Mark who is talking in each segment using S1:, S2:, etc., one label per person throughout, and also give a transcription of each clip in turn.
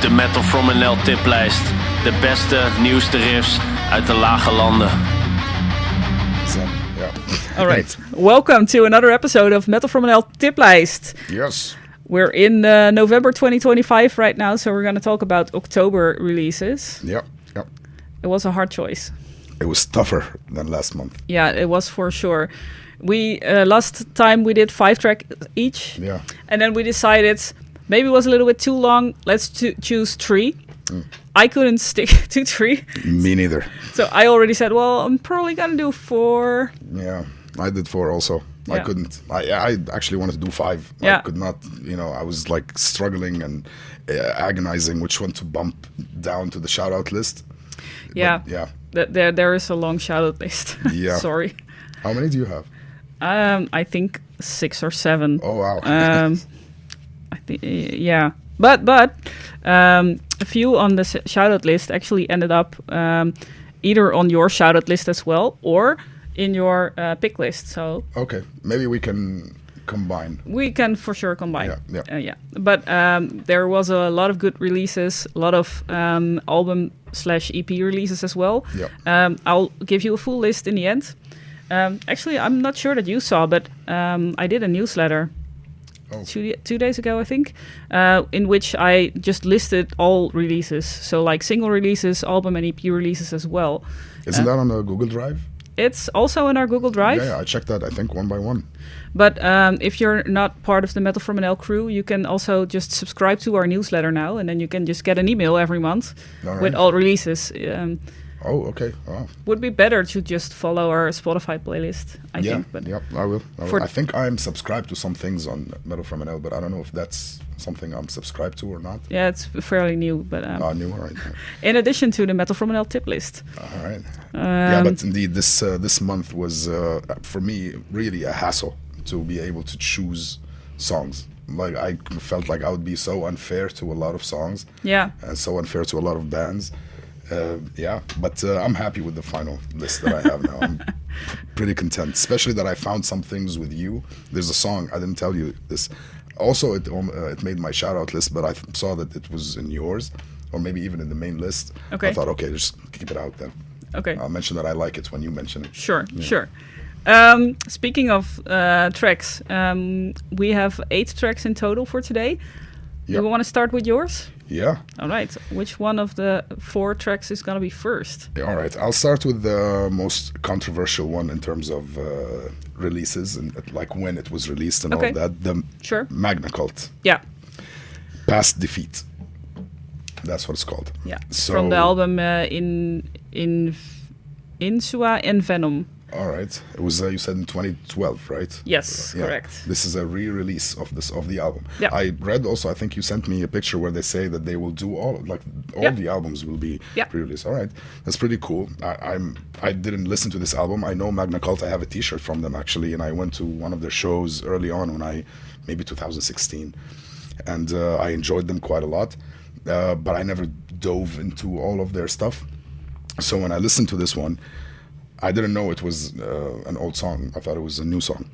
S1: De MetalFromNL Tiplijst. De beste, nieuwste riffs uit de lage landen.
S2: All right. Welcome to another episode of MetalFromNL Tiplijst.
S3: Yes.
S2: We're in November 2025 right now, so we're going to talk about October releases.
S3: Yep.
S2: It was a hard choice.
S3: It was tougher than last month.
S2: Yeah, it was for sure. We last time we did 5 tracks each.
S3: Yeah.
S2: And then we decided maybe it was a little bit too long. Let's choose 3. I couldn't stick to 3.
S3: Me neither.
S2: So I already said, well, I'm probably going to do 4.
S3: Yeah, I did 4 also.
S2: Yeah.
S3: I couldn't. I actually wanted to do 5.
S2: Yeah.
S3: I could not, I was like struggling and agonizing which one to bump down to the shout-out list.
S2: Yeah.
S3: But, yeah.
S2: There is a long shout-out list.
S3: Yeah.
S2: Sorry.
S3: How many do you have?
S2: I think 6 or 7.
S3: Oh, wow.
S2: I think, yeah. But a few on the shoutout list actually ended up either on your shoutout list as well or in your pick list. So
S3: Okay, maybe we can combine.
S2: we can for sure combine.
S3: Yeah.
S2: But there was a lot of good releases, a lot of album/EP releases as well.
S3: Yeah.
S2: I'll give you a full list in the end. Actually, I'm not sure that you saw, but I did a newsletter.
S3: Oh.
S2: 2 days ago, I think, in which I just listed all releases. So like single releases, album and EP releases as well.
S3: Isn't that on the Google Drive?
S2: It's also in our Google Drive.
S3: Yeah, I checked that, I think, one by one.
S2: But if you're not part of the MetalFromNL crew, you can also just subscribe to our newsletter now. And then you can just get an email every month with all releases.
S3: Oh, okay. Wow.
S2: Would be better to just follow our Spotify playlist, I think. But
S3: yeah, I will. I think I'm subscribed to some things on MetalFromNL, but I don't know if that's something I'm subscribed to or not.
S2: Yeah, it's fairly new. But
S3: New, all right.
S2: in addition to the MetalFromNL tip list.
S3: All right. Yeah, but indeed, this month was, for me, really a hassle to be able to choose songs. Like, I felt like I would be so unfair to a lot of songs.
S2: Yeah.
S3: And so unfair to a lot of bands. But I'm happy with the final list that I have now. I'm pretty content, especially that I found some things with you. There's a song, I didn't tell you this. Also, it made my shout-out list, but I saw that it was in yours, or maybe even in the main list.
S2: Okay.
S3: I thought, okay, just keep it out then.
S2: Okay.
S3: I'll mention that I like it when you mention it.
S2: Sure. Speaking of tracks, we have 8 tracks in total for today.
S3: Yeah.
S2: Do we want to start with yours?
S3: Yeah.
S2: All right. Which one of the 4 tracks is going to be first?
S3: All right. I'll start with the most controversial one in terms of releases and like when it was released and all of that. The Magnacult.
S2: Yeah.
S3: Past Defeat. That's what it's called.
S2: Yeah.
S3: So,
S2: from the album Insua and Venom.
S3: All right. It was you said in 2012, right?
S2: Yes,
S3: Yeah.
S2: correct.
S3: This is a re-release of the album.
S2: Yeah.
S3: I read also. I think you sent me a picture where they say that they will do all the albums will be re-released. All right, that's pretty cool. I didn't listen to this album. I know Magnacult. I have a T-shirt from them actually, and I went to one of their shows early on maybe 2016, and I enjoyed them quite a lot. But I never dove into all of their stuff. So when I listened to this one, I didn't know it was an old song. I thought it was a new song.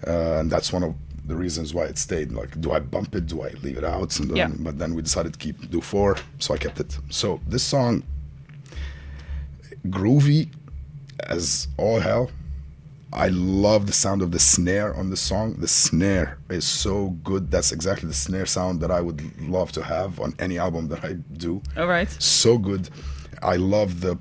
S3: And that's one of the reasons why it stayed. Like, do I bump it? Do I leave it out? And but then we decided to do 4, so I kept it. So this song, groovy as all hell. I love the sound of the snare on this song. The snare is so good. That's exactly the snare sound that I would love to have on any album that I do.
S2: All right.
S3: So good. I love the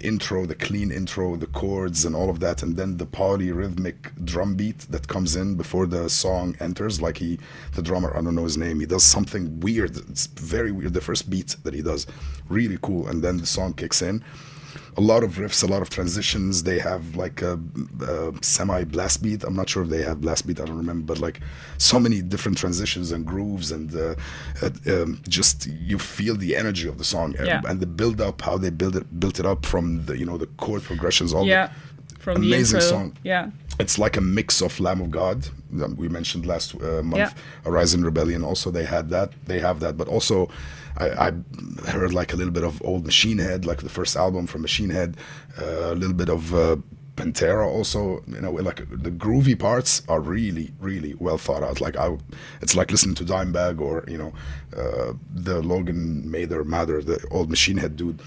S3: intro, the clean intro, the chords and all of that, and then the polyrhythmic drum beat that comes in before the song enters. Like the drummer, I don't know his name, he does something weird. It's very weird. The first beat that he does, really cool, and then the song kicks in. A lot of riffs, a lot of transitions. They have like a semi-blast beat. I'm not sure if they have blast beat, I don't remember, but like so many different transitions and grooves, and just you feel the energy of the song and the build up, how they built it up from the chord progressions. All
S2: from
S3: amazing
S2: the intro.
S3: song.
S2: Yeah.
S3: It's like a mix of Lamb of God, we mentioned last month. Arise in Rebellion, also they have that, but also I heard like a little bit of old Machine Head, like the first album from Machine Head, a little bit of Pantera also, you know, like the groovy parts are really, really well thought out. Like it's like listening to Dimebag or, you know, the Logan Mather, the old Machine Head dude.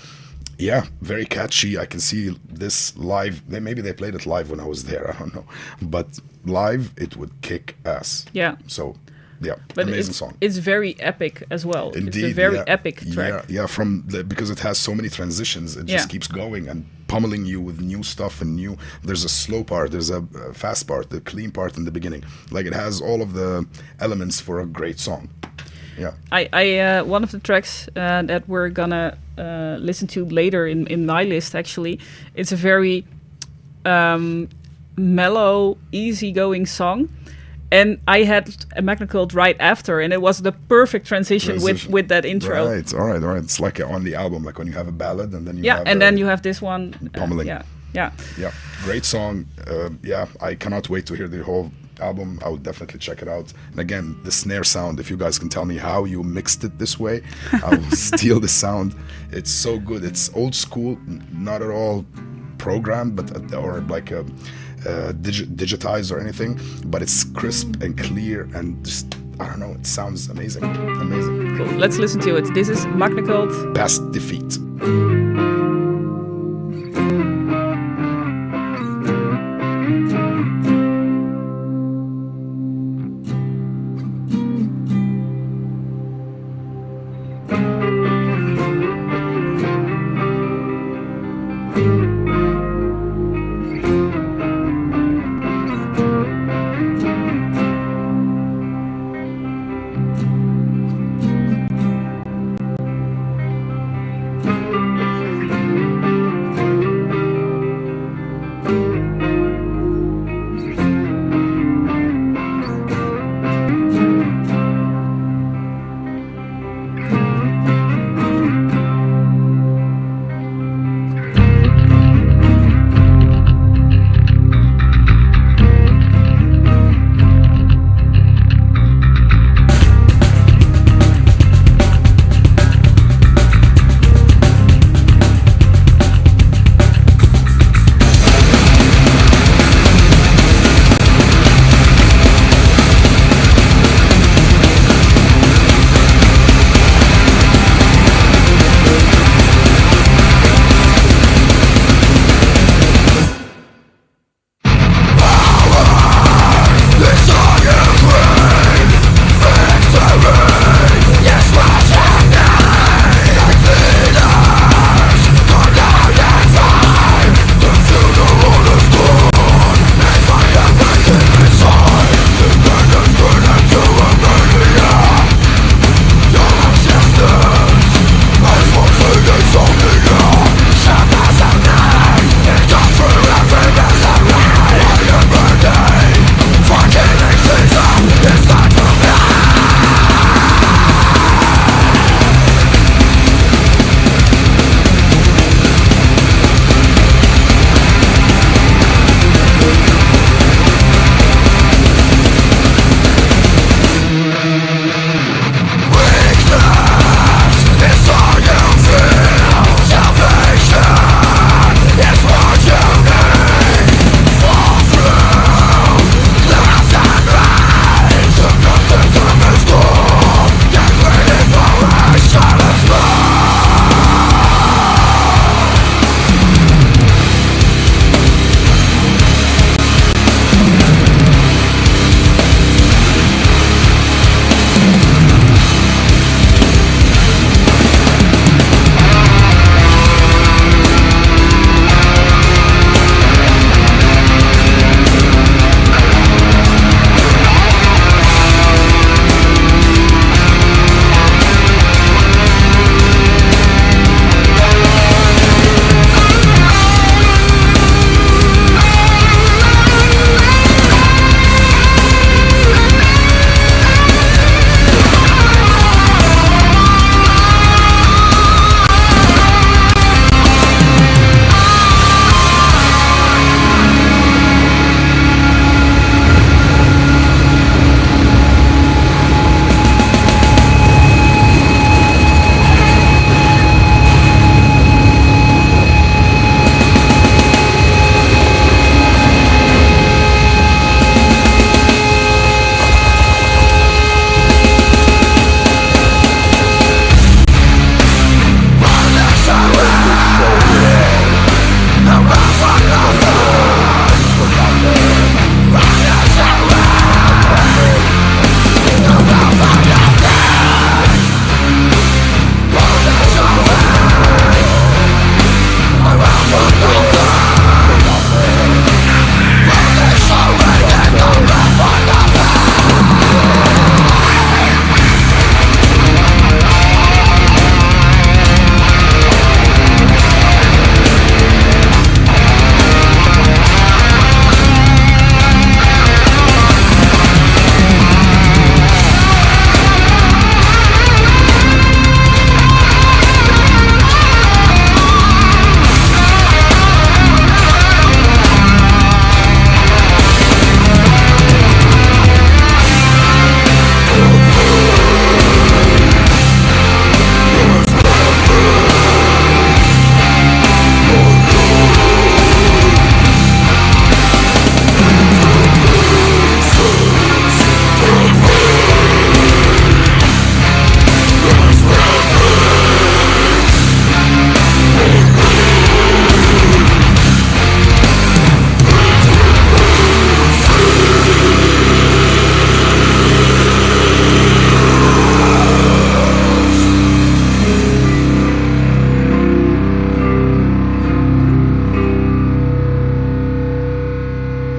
S3: Yeah, very catchy. I can see this live. Maybe they played it live when I was there. I don't know, but live it would kick ass.
S2: Yeah.
S3: So, yeah,
S2: but
S3: amazing song.
S2: It's very epic as well.
S3: Indeed,
S2: it's a very epic track.
S3: Yeah. Because it has so many transitions, it just keeps going and pummeling you with new stuff and new. There's a slow part, there's a fast part, the clean part in the beginning. Like it has all of the elements for a great song. Yeah.
S2: I one of the tracks that we're gonna listen to later in my list, actually, it's a very mellow, easygoing song. And I had a Magnacult right after, and it was the perfect transition. With that intro.
S3: Right, all right. It's like on the album, like when you have a ballad and then you have
S2: and then you have this one.
S3: Pummeling.
S2: Yeah.
S3: Great song. I cannot wait to hear the whole album. I would definitely check it out. And again, the snare sound, if you guys can tell me how you mixed it this way, I will steal the sound. It's so good. It's old school, not at all programmed, but or like a digitized or anything, but it's crisp and clear and just, I don't know, it sounds amazing.
S2: Cool. Let's listen to it. This is Magnacult.
S3: Past Defeat.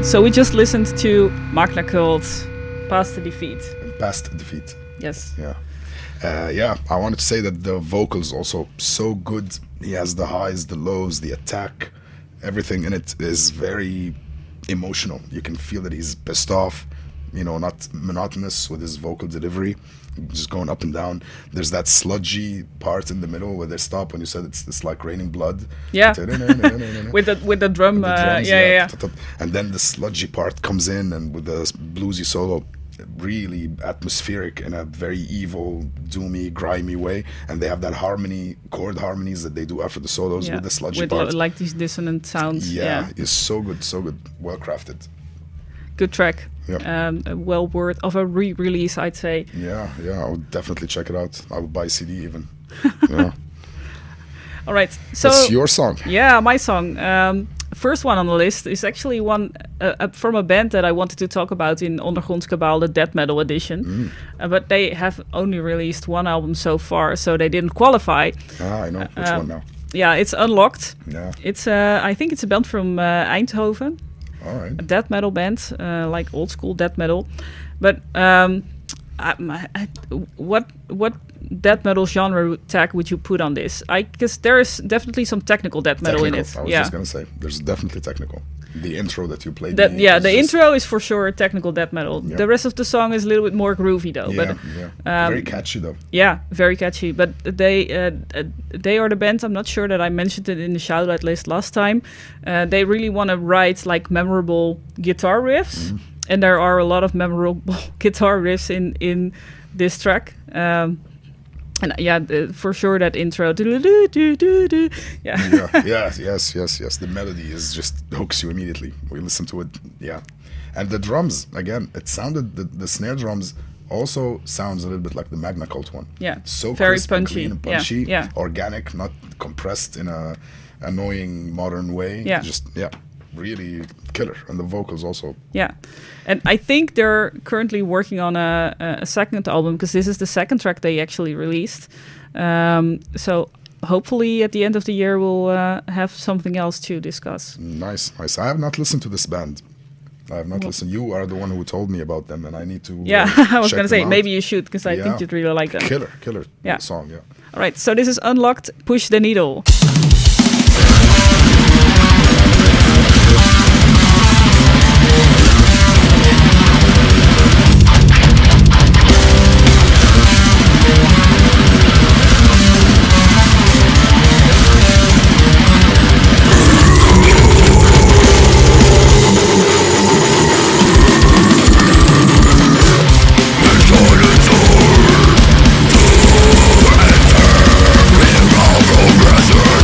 S2: So we just listened to Magnacult, Past the Defeat.
S3: Past Defeat.
S2: Yes.
S3: Yeah. I wanted to say that the vocals also so good. He has the highs, the lows, the attack. Everything in it is very emotional. You can feel that he's pissed off, not monotonous with his vocal delivery, just going up and down. There's that sludgy part in the middle where they stop when you said it's like raining blood.
S2: Yeah. with the drum. Yeah.
S3: And then the sludgy part comes in, and with the bluesy solo, really atmospheric in a very evil, doomy, grimy way. And they have that chord harmonies that they do after the solos with the sludgy part.
S2: Like these dissonant sounds.
S3: Yeah, it's so good, well crafted.
S2: Good track.
S3: Yeah.
S2: Well worth of a re-release, I'd say.
S3: Yeah, I would definitely check it out. I would buy a CD even. Yeah.
S2: All right. So
S3: that's your song.
S2: Yeah, my song. First one on the list is actually one from a band that I wanted to talk about in Ondergrondskabal, the death metal edition. But they have only released one album so far, so they didn't qualify.
S3: I know which one now.
S2: Yeah, it's Unlocked.
S3: Yeah.
S2: It's I think it's a band from Eindhoven.
S3: All right.
S2: A death metal band, like old school death metal. But what death metal genre tag would you put on this? Because there is definitely some technical death metal in it.
S3: I was just gonna say, there's definitely technical. The intro that you played.
S2: The intro is for sure technical death metal.
S3: Yeah.
S2: The rest of the song is a little bit more groovy though.
S3: Yeah, very catchy though.
S2: Yeah, very catchy. But they are the band. I'm not sure that I mentioned it in the shout-out list last time. They really want to write like memorable guitar riffs, and there are a lot of memorable guitar riffs in this track. And for sure that intro.
S3: Yes. The melody is just hooks you immediately. We listen to it. Yeah, and the drums again. It sounded the snare drums also sounds a little bit like the Magnacult one.
S2: Yeah,
S3: so
S2: very
S3: crisp
S2: punchy.
S3: And clean and punchy.
S2: Yeah.
S3: Organic, not compressed in a annoying modern way.
S2: Yeah.
S3: Really killer, and the vocals also.
S2: Yeah, and I think they're currently working on a second album, because this is the second track they actually released. So hopefully at the end of the year we'll have something else to discuss.
S3: Nice. I have not listened to this band. I have not listened. You are the one who told me about them, and I need to.
S2: Yeah, I was going to say maybe you should, because I think you'd really like them.
S3: Killer song. Yeah.
S2: All right, so this is Unlocked. Push the Needle.
S4: Progressive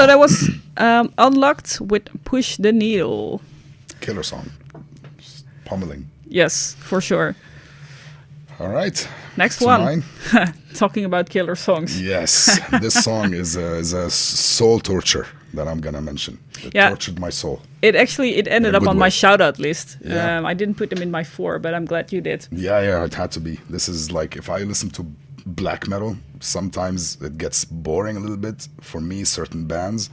S2: so that was Unlocked with Push the Needle.
S3: Killer song. Just pummeling.
S2: Yes, for sure.
S3: All right.
S2: Next one. Talking about killer songs.
S3: Yes. This song is a soul torture that I'm going to mention. It tortured my soul.
S2: It ended up on my shout-out list.
S3: Yeah.
S2: I didn't put them in my 4, but I'm glad you did.
S3: Yeah, it had to be. This is like, if I listen to black metal, sometimes it gets boring a little bit for me, certain bands,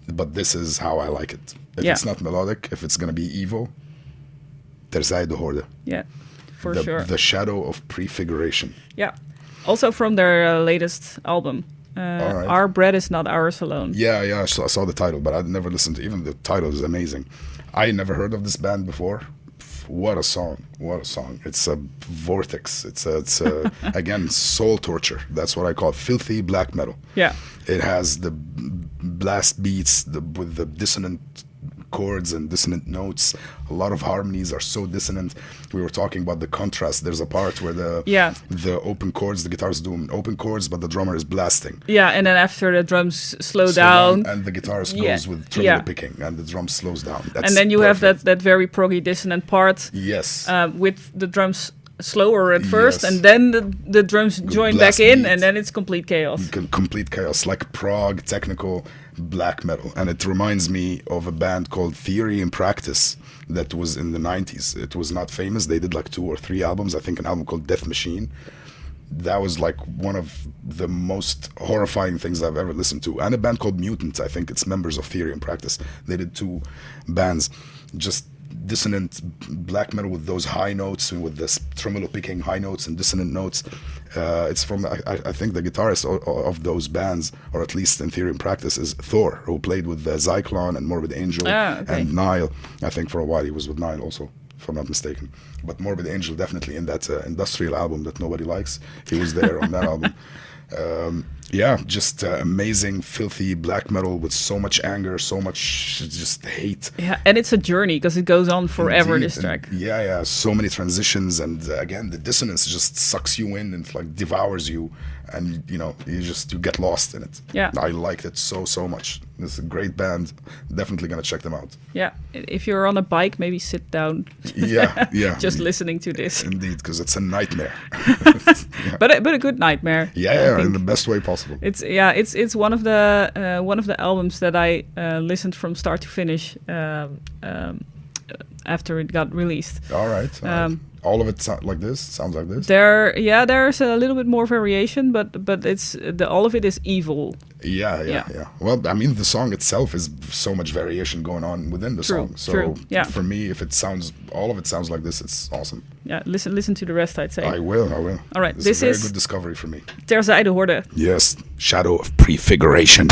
S3: but this is how I like it. If it's not melodic, if it's going to be evil, Terzij the Horde.
S2: Yeah, for sure.
S3: The Shadow of Prefiguration.
S2: Yeah. Also from their latest album.
S3: right.
S2: Our Bread Is Not Ours Alone.
S3: Yeah, I saw the title, but I'd never listened to even the title is amazing. I never heard of this band before. What a song. It's a vortex. It's again, soul torture. That's what I call filthy black metal.
S2: Yeah.
S3: It has the blast beats with the dissonant chords and dissonant notes. A lot of harmonies are so dissonant. We were talking about the contrast. There's a part where the open chords, the guitars do open chords, but the drummer is blasting.
S2: Yeah, and then after the drums slow down
S3: and the guitarist goes with tremolo picking, and the drum slows down. That's
S2: and then you
S3: perfect.
S2: have that very proggy dissonant part.
S3: Yes.
S2: With the drums slower at first, and then the drums join back in, and then it's complete chaos.
S3: Complete chaos, like prog, technical black metal. And it reminds me of a band called Theory and Practice that was in the 90s. It was not famous. They did like 2 or 3 albums. I think an album called Death Machine. That was like one of the most horrifying things I've ever listened to. And a band called Mutant. I think it's members of Theory and Practice. They did 2 bands. Just dissonant black metal with those high notes, with this tremolo picking high notes and dissonant notes. It's from, I think the guitarist of those bands, or at least in Theory and Practice, is Thor, who played with Zyklon and Morbid Angel and Nile. I think for a while he was with Nile also, if I'm not mistaken. But Morbid Angel definitely in that industrial album that nobody likes. He was there on that album. Just amazing, filthy black metal with so much anger, so much just hate.
S2: Yeah, and it's a journey because it goes on forever.
S3: Indeed.
S2: This track.
S3: And, so many transitions, and again, the dissonance just sucks you in and like devours you, and you get lost in it.
S2: Yeah,
S3: I liked it so much. It's a great band. Definitely gonna check them out.
S2: Yeah, if you're on a bike, maybe sit down.
S3: Yeah.
S2: Just listening to this.
S3: Indeed, because it's a nightmare.
S2: But a good nightmare.
S3: Yeah, in the best way possible.
S2: It's one of the albums that I listened from start to finish after it got released.
S3: All right. All of it sounds like this.
S2: There's a little bit more variation, but it's all of it is evil.
S3: Yeah. Well, I mean, the song itself is so much variation going on within the song. So for me, if all of it sounds like this, it's awesome.
S2: Yeah, listen to the rest, I'd say.
S3: I will.
S2: All right,
S3: this is a very good discovery for me.
S2: Terzij de Horde.
S3: Yes, Shadow of Prefiguration.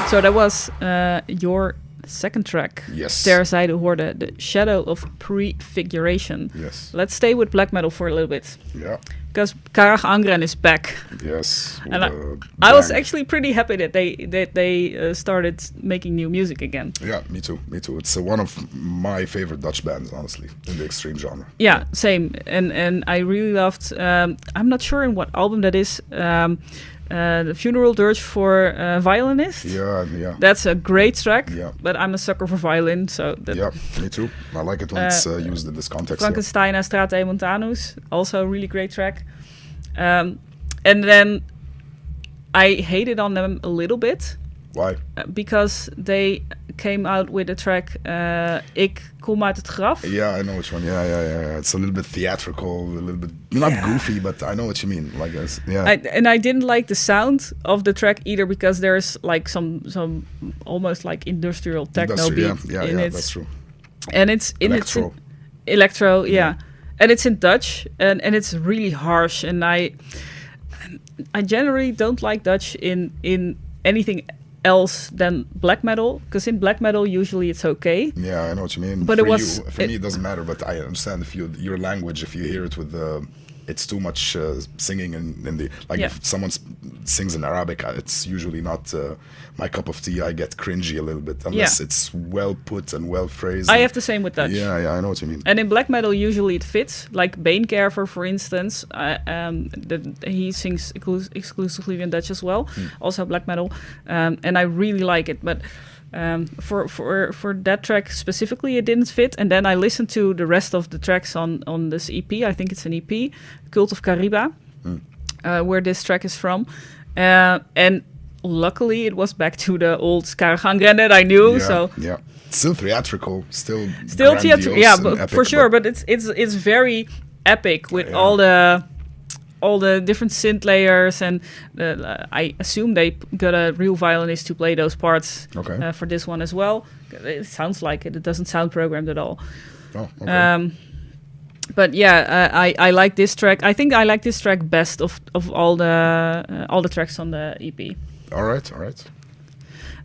S2: So that was your second track.
S3: Yes.
S2: Terzij de Horde, The Shadow of Prefiguration.
S3: Yes.
S2: Let's stay with black metal for a little bit.
S3: Yeah.
S2: Because Carach Angren is back.
S3: Yes.
S2: And I was actually pretty happy that they started making new music again.
S3: Yeah, me too. Me too. It's one of my favorite Dutch bands, honestly, in the extreme genre.
S2: Yeah, same. And I really loved. I'm not sure in what album that is. The Funeral Dirge for Violinist.
S3: Yeah.
S2: That's a great track.
S3: Yeah.
S2: But I'm a sucker for violin, so
S3: yeah, me too. I like it when it's used in this context.
S2: Frankenstein and s3e13 Montanus, also a really great track. And then I hated on them a little bit.
S3: Why?
S2: Because they came out with a track, Ik kom uit het graf.
S3: Yeah, I know which one. Yeah. It's a little bit theatrical, a little bit, not goofy, but I know what you mean. Like, I
S2: didn't like the sound of the track either, because there's like some almost like industrial techno beat in it.
S3: That's true.
S2: And it's electro, yeah. And it's in Dutch, and it's really harsh. And I generally don't like Dutch in anything else than black metal, because in black metal usually it's okay.
S3: Yeah, I know what you mean.
S2: But
S3: for me it doesn't matter, but I understand if your language, if you hear it with it's too much singing in the if someone sings in Arabic, it's usually not my cup of tea. I get cringy a little bit unless it's well put and well phrased.
S2: I have the same with Dutch.
S3: Yeah, I know what you mean.
S2: And in black metal usually it fits, like Beenkerver, for instance. He sings exclusively in Dutch as well, also black metal, and I really like it. But for that track specifically, it didn't fit. And then I listened to the rest of the tracks on this EP. I think it's an EP, Cult of Kariba, where this track is from. And luckily, it was back to the old Carach Angren that I knew.
S3: Yeah, still theatrical, still
S2: theatrical. Yeah, but epic, for sure. But it's very epic with all the different synth layers, and I assume they got a real violinist to play those parts for this one as well. It sounds like it. It doesn't sound programmed at all.
S3: Oh, okay.
S2: But yeah, I like this track. I think I like this track best of all the tracks on the EP.
S3: All right.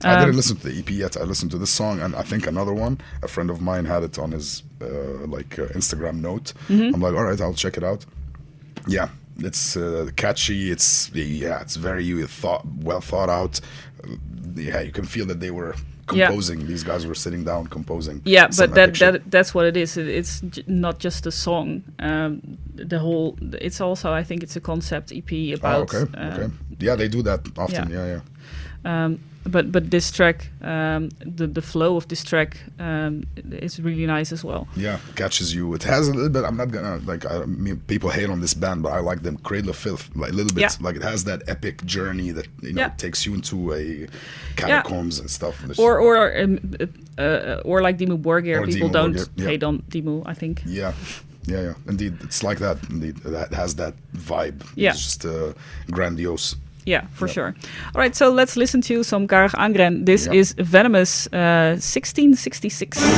S3: I didn't listen to the EP yet. I listened to this song, and I think another one. A friend of mine had it on his Instagram note. I'm like, all right, I'll check it out. Yeah. It's catchy. It's very well thought out. You can feel that they were composing. Yeah. These guys were sitting down composing.
S2: Yeah, but that's what it is. It's not just a song. It's also, I think it's a concept EP about.
S3: Okay. Yeah, they do that often. Yeah.
S2: But this track, the flow of this track is really nice as well.
S3: Yeah, catches you. It has a little bit. I'm not gonna people hate on this band, but I like them. Cradle of Filth, like a little bit. Yeah. Like it has that epic journey that takes you into a catacombs and stuff.
S2: Or like Dimmu Borgir. People don't hate on Dimmu, I think.
S3: Yeah. Indeed, it's like that. Indeed, that has that vibe.
S2: Yeah.
S3: It's just grandiose.
S2: Yeah, for sure. All right, so let's listen to some Carach Angren. This is Venomous 1666.
S4: From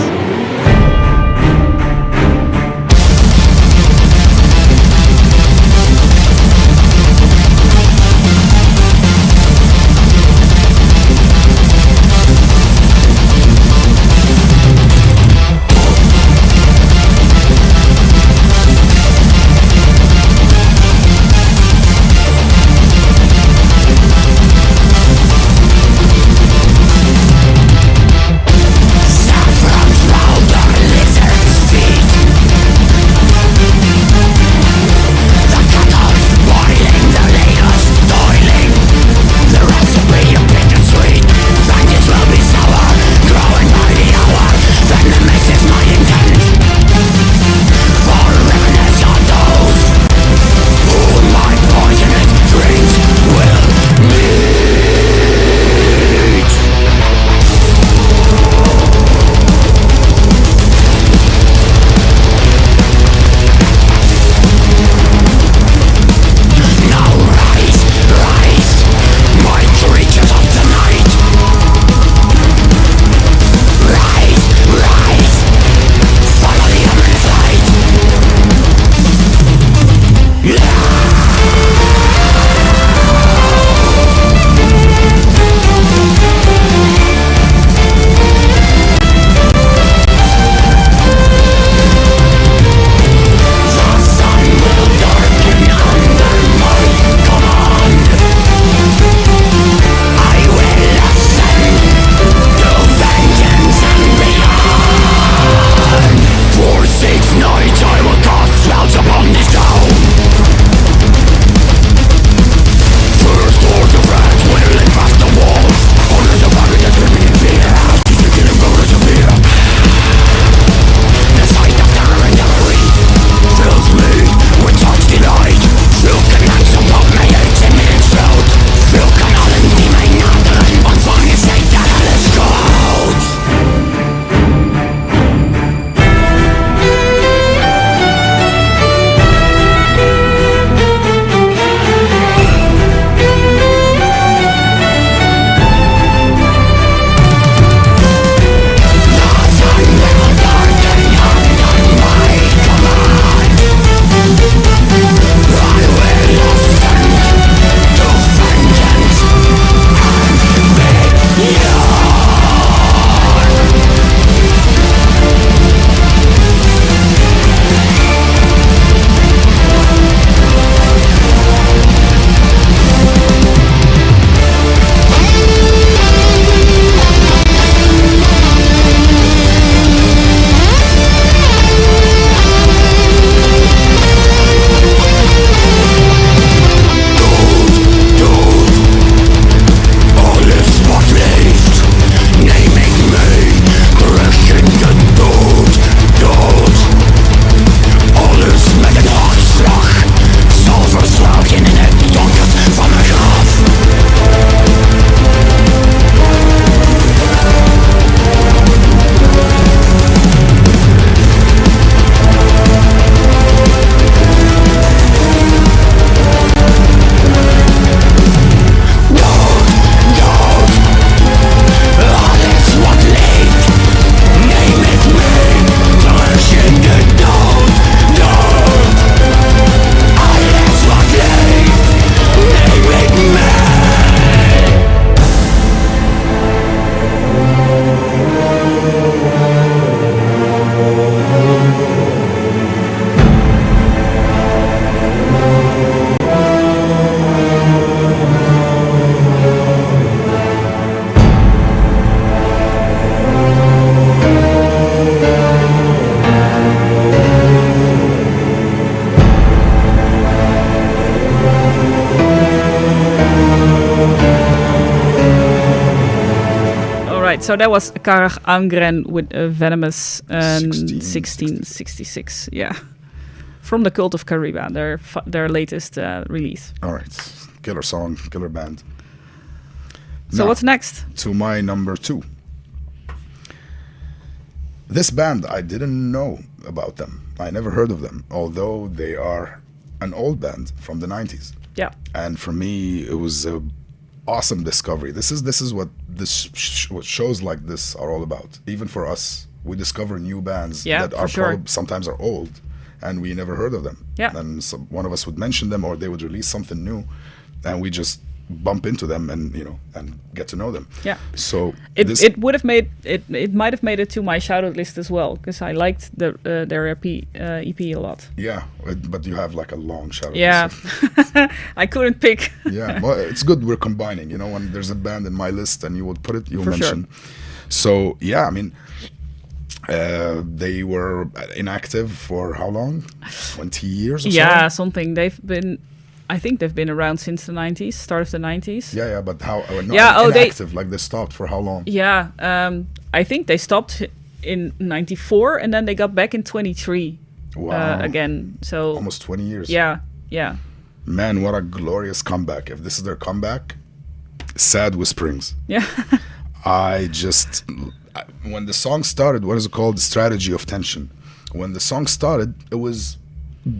S2: right, so that was Carach Angren with Venomous
S3: 1666.
S2: 1666. Yeah, from the Cult of Kariba, their latest release.
S3: All right, killer song, killer band.
S2: So
S3: Now,
S2: what's next?
S3: To my number 2. This band, I didn't know about them. I never heard of them, although they are an old band from the 90s.
S2: Yeah.
S3: And for me, it was a awesome discovery. This is what what shows like this are all about. Even for us, we discover new bands that are sometimes are old, and we never heard of them.
S2: Yeah.
S3: And so one of us would mention them, or they would release something new, and we just bump into them and get to know them.
S2: Yeah.
S3: So
S2: it would have made it might have made it to my shoutout list as well, because I liked their EP a lot.
S3: Yeah, but you have like a long shoutout.
S2: Yeah.
S3: list.
S2: I couldn't pick.
S3: Yeah, well, it's good we're combining. When there's a band in my list and you would put it, you'll
S2: For
S3: mention.
S2: sure.
S3: So yeah, I mean, they were inactive for how long? 20 years or so?
S2: Yeah, something. I think they've been around since the 90s, start of the 90s.
S3: Yeah, but how?
S2: Inactive,
S3: like they stopped for how long?
S2: Yeah, I think they stopped in 94 and then they got back in 23 again. So
S3: almost 20 years.
S2: Yeah.
S3: Man, what a glorious comeback. If this is their comeback, sad Whisperings.
S2: Yeah.
S3: When the song started, what is it called? The Strategy of Tension. When the song started, it was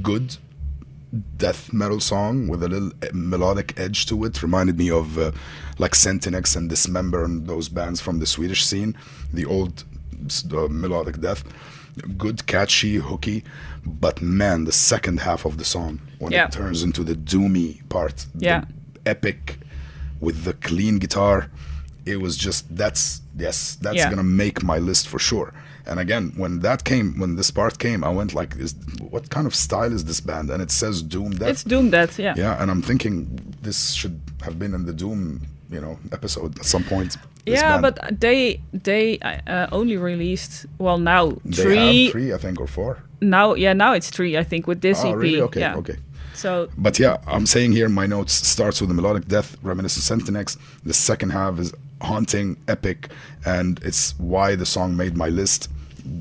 S3: good death metal song with a little melodic edge to it. Reminded me of like Sentinex and Dismember and those bands from the Swedish scene, the old melodic death. Good, catchy, hooky, but man, the second half of the song when it turns into the doomy part, the epic with the clean guitar, it was just that's gonna make my list for sure. And again, when this part came, I went like, what kind of style is this band? And it says Doom Death.
S2: It's Doom Death, yeah.
S3: Yeah, and I'm thinking this should have been in the Doom, episode at some point.
S2: Yeah, but they only released now
S3: they have 3, I think, or 4.
S2: Now it's 3, I think, with this EP.
S3: Really? Okay,
S2: yeah.
S3: okay.
S2: So,
S3: but yeah, I'm saying here my notes starts with the melodic death, reminiscent Sentinex. The second half is haunting, epic, and it's why the song made my list.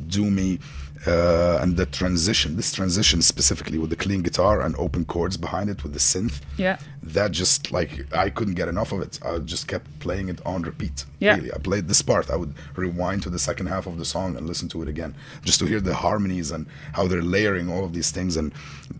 S3: Doomy, and this transition specifically with the clean guitar and open chords behind it with the synth.
S2: Yeah.
S3: That just I couldn't get enough of it. I just kept playing it on repeat.
S2: Yeah.
S3: Really, I played this part. I would rewind to the second half of the song and listen to it again, just to hear the harmonies and how they're layering all of these things and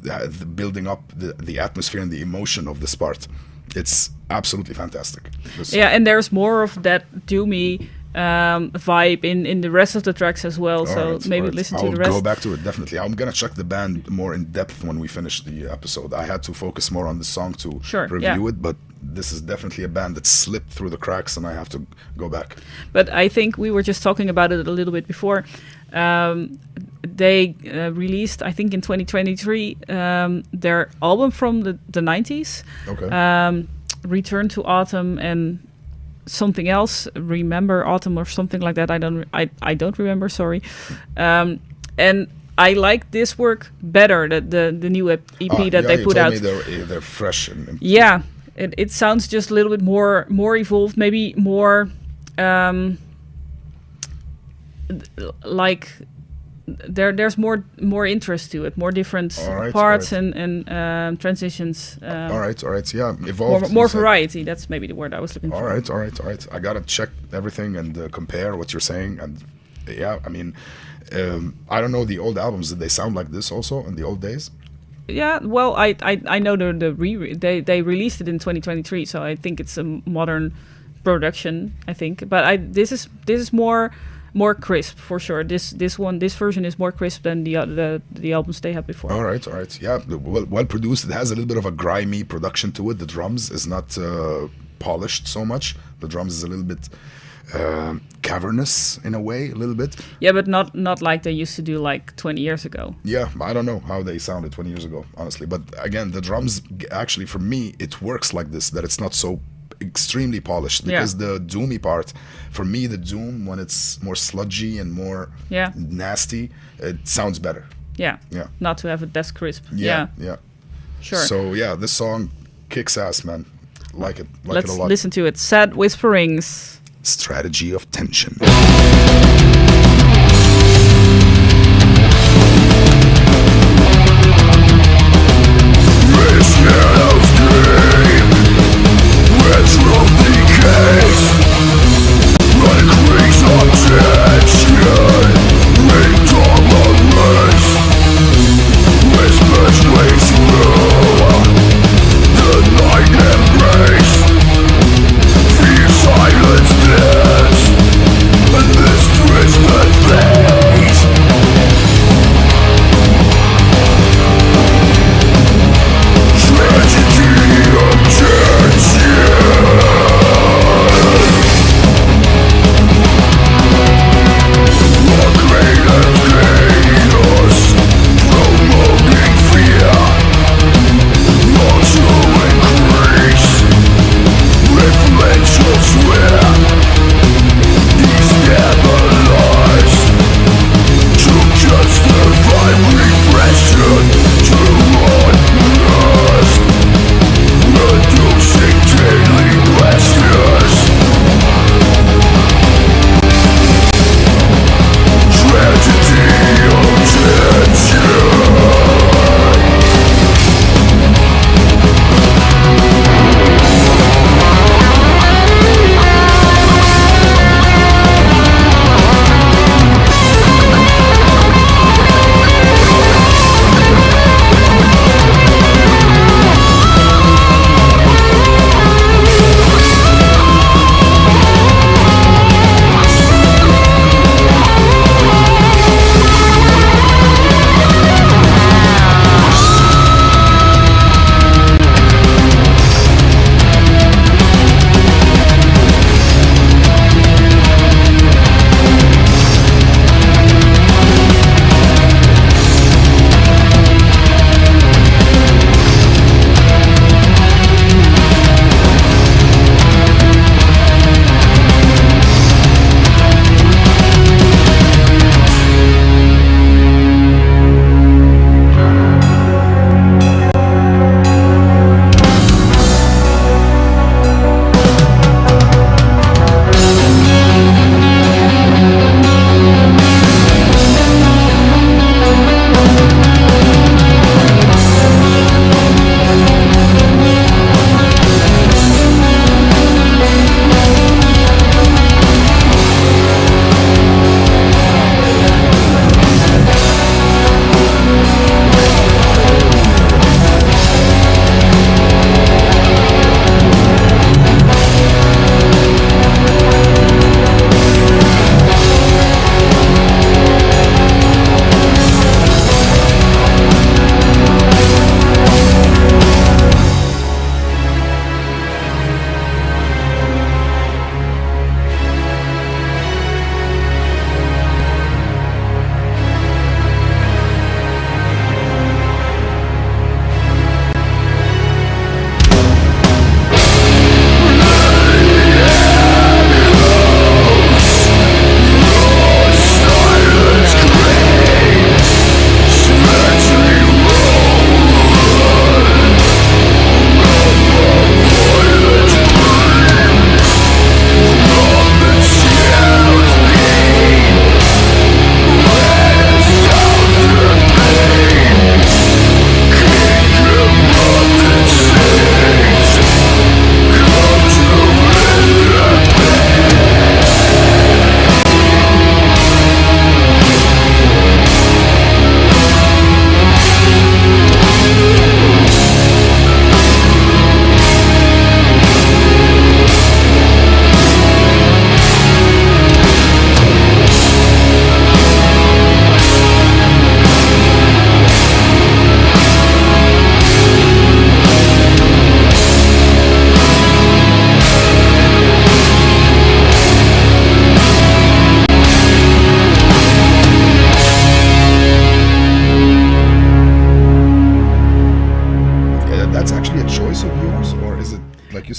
S3: the building up the atmosphere and the emotion of this part. It's absolutely fantastic.
S2: And there's more of that doomy vibe in the rest of the tracks as well. Listen to the rest.
S3: I'll go back to it, definitely. I'm gonna check the band more in depth when we finish the episode. I had to focus more on the song to review it, but this is definitely a band that slipped through the cracks and I have to go back.
S2: But I think we were just talking about it a little bit before. They released, I think in 2023, their album from the 90s.
S3: Okay.
S2: Return to Autumn and something else, Remember Autumn or something like that. I don't remember, sorry. And I like this work better, the new EP that they put out.
S3: They're fresh.
S2: Yeah, it sounds just a little bit more evolved, maybe more like there's more interest to it, more different parts and transitions.
S3: All right, yeah, evolved.
S2: More variety. That's maybe the word I was looking for.
S3: All right. I gotta check everything and compare what you're saying. And yeah, I mean, I don't know the old albums. Did they sound like this also in the old days?
S2: Yeah, well, I know they released it in 2023, so I think it's a modern production. I think, but this is more crisp for sure. This version is more crisp than the albums they had before.
S3: All right. Yeah, well produced. It has a little bit of a grimy production to it. The drums is not polished so much. The drums is a little bit cavernous in a way, a little bit.
S2: Yeah, but not like they used to do like 20 years ago.
S3: Yeah, I don't know how they sounded 20 years ago, honestly. But again, the drums actually for me it works like this, that it's not so extremely polished, because the doomy part for me, the doom when it's more sludgy and more nasty, it sounds better. Yeah not to have it that crisp. Yeah Sure. So yeah, this song kicks ass, man. Like it a lot. Let's listen to it. Sad Whisperings. Strategy of Tension.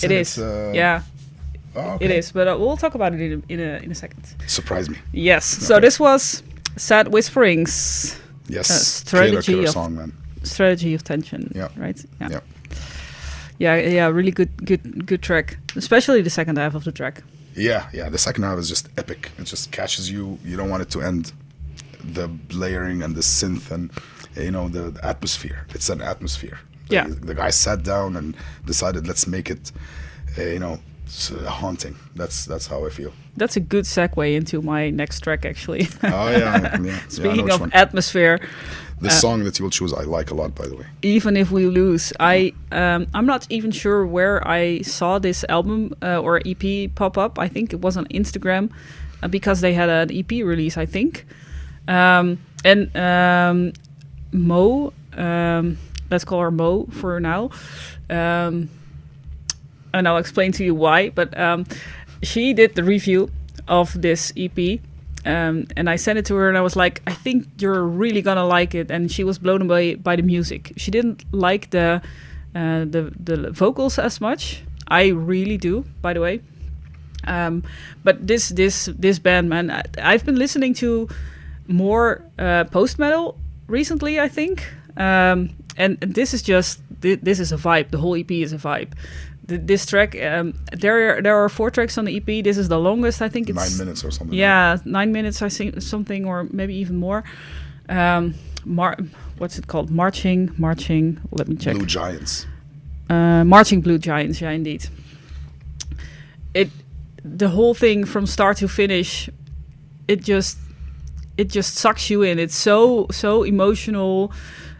S2: It is. Yeah. Oh, okay. It is, but we'll talk about it in a second.
S3: Surprise me.
S2: Yes. Okay. So this was Sad Whisperings.
S3: Yes.
S2: Strategy of
S3: song, man.
S2: Strategy of Tension.
S3: Yeah.
S2: Right.
S3: Yeah.
S2: Yeah. Yeah. Really good track, especially the second half of the track.
S3: Yeah. The second half is just epic. It just catches you. You don't want it to end. The layering and the synth and the atmosphere. It's an atmosphere.
S2: Yeah.
S3: The guy sat down and decided, let's make it, haunting. That's how I feel.
S2: That's a good segue into my next track, actually.
S3: Oh yeah.
S2: Speaking of atmosphere,
S3: the song that you will choose, I like a lot, by the way.
S2: Even If We Lose, I'm not even sure where I saw this album or EP pop up. I think it was on Instagram because they had an EP release, I think. Mo, let's call her Mo for now. And I'll explain to you why. But she did the review of this EP. And I sent it to her and I was like, I think you're really gonna like it. And she was blown away by the music. She didn't like the vocals as much. I really do, by the way. But this band, man, I've been listening to more post-metal recently, I think. And this is a vibe. The whole EP is a vibe. This track, there are 4 tracks on the EP. This is the longest. I think it's
S3: 9 minutes or something.
S2: Yeah, 9 minutes. I think something, or maybe even more. What's it called? Marching. Let me check.
S3: Blue Giants.
S2: Marching Blue Giants. Yeah, indeed. The whole thing from start to finish, it just sucks you in. It's so emotional.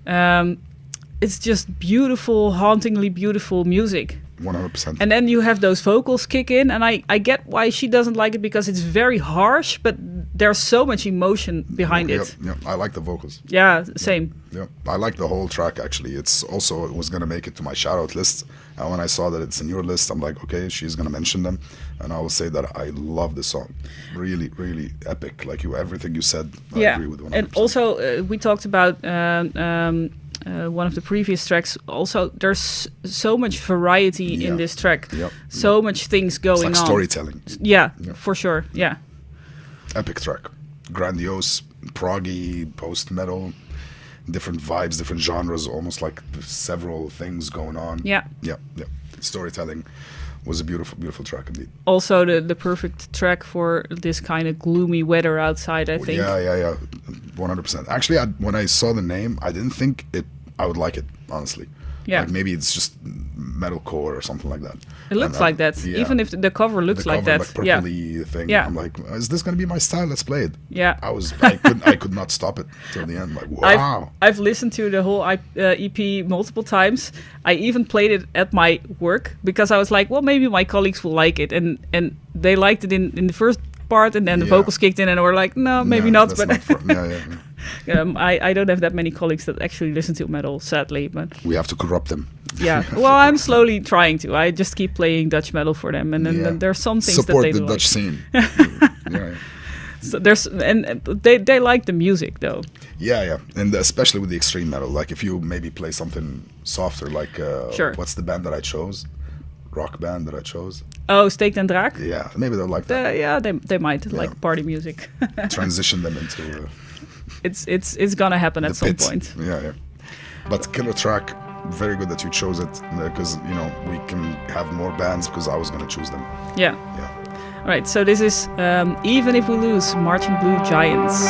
S2: It's just beautiful, hauntingly beautiful music.
S3: 100%.
S2: And then you have those vocals kick in, and I get why she doesn't like it, because it's very harsh, but there's so much emotion behind it.
S3: Yeah, I like the vocals.
S2: Yeah, same.
S3: Yeah, I like the whole track, actually. It was going to make it to my shout-out list. And when I saw that it's in your list, I'm like, okay, she's going to mention them. And I will say that I love the song. Really, really epic. Like everything you said, I agree with 100%.
S2: And also, we talked about one of the previous tracks. Also, there's so much variety in this track.
S3: Yep.
S2: So much things going
S3: it's like
S2: on.
S3: Storytelling.
S2: Yeah, for sure. Yeah.
S3: Epic track. Grandiose, proggy, post-metal, different vibes, different genres, almost like several things going on.
S2: Yeah.
S3: Storytelling was a beautiful, beautiful track indeed.
S2: Also the perfect track for this kind of gloomy weather outside, I think.
S3: Yeah. 100%. Actually, when I saw the name, I didn't think I would like it, honestly.
S2: Yeah.
S3: Like maybe it's just metalcore or something like that.
S2: It looks like that. Yeah. Even if the cover looks like that.
S3: Like purpley thing.
S2: Yeah.
S3: I'm like, is this going to be my style? Let's play it.
S2: Yeah.
S3: I could not stop it till the end. Like, wow.
S2: I've listened to the whole EP multiple times. I even played it at my work because I was like, well, maybe my colleagues will like it. And they liked it in the first part, and then the vocals kicked in and we're like, no, maybe not. But I don't have that many colleagues that actually listen to metal, sadly. But
S3: we have to corrupt them.
S2: Yeah, well, I'm slowly trying to. I just keep playing Dutch metal for them, and then there's some things
S3: support
S2: that they
S3: the
S2: like.
S3: Dutch scene.
S2: So they like the music though.
S3: Yeah, and especially with the extreme metal. Like if you maybe play something softer, like what's the band that I chose? Rock band that I chose.
S2: Oh, Steek den Draak.
S3: Yeah, maybe they'll like that.
S2: They might like party music.
S3: Transition them into.
S2: It's gonna happen at some point.
S3: Yeah. But killer track. Very good that you chose it, because we can have more bands, because I was going to choose them.
S2: Yeah. All right, so this is Even If We Lose, Marching Blue Giants.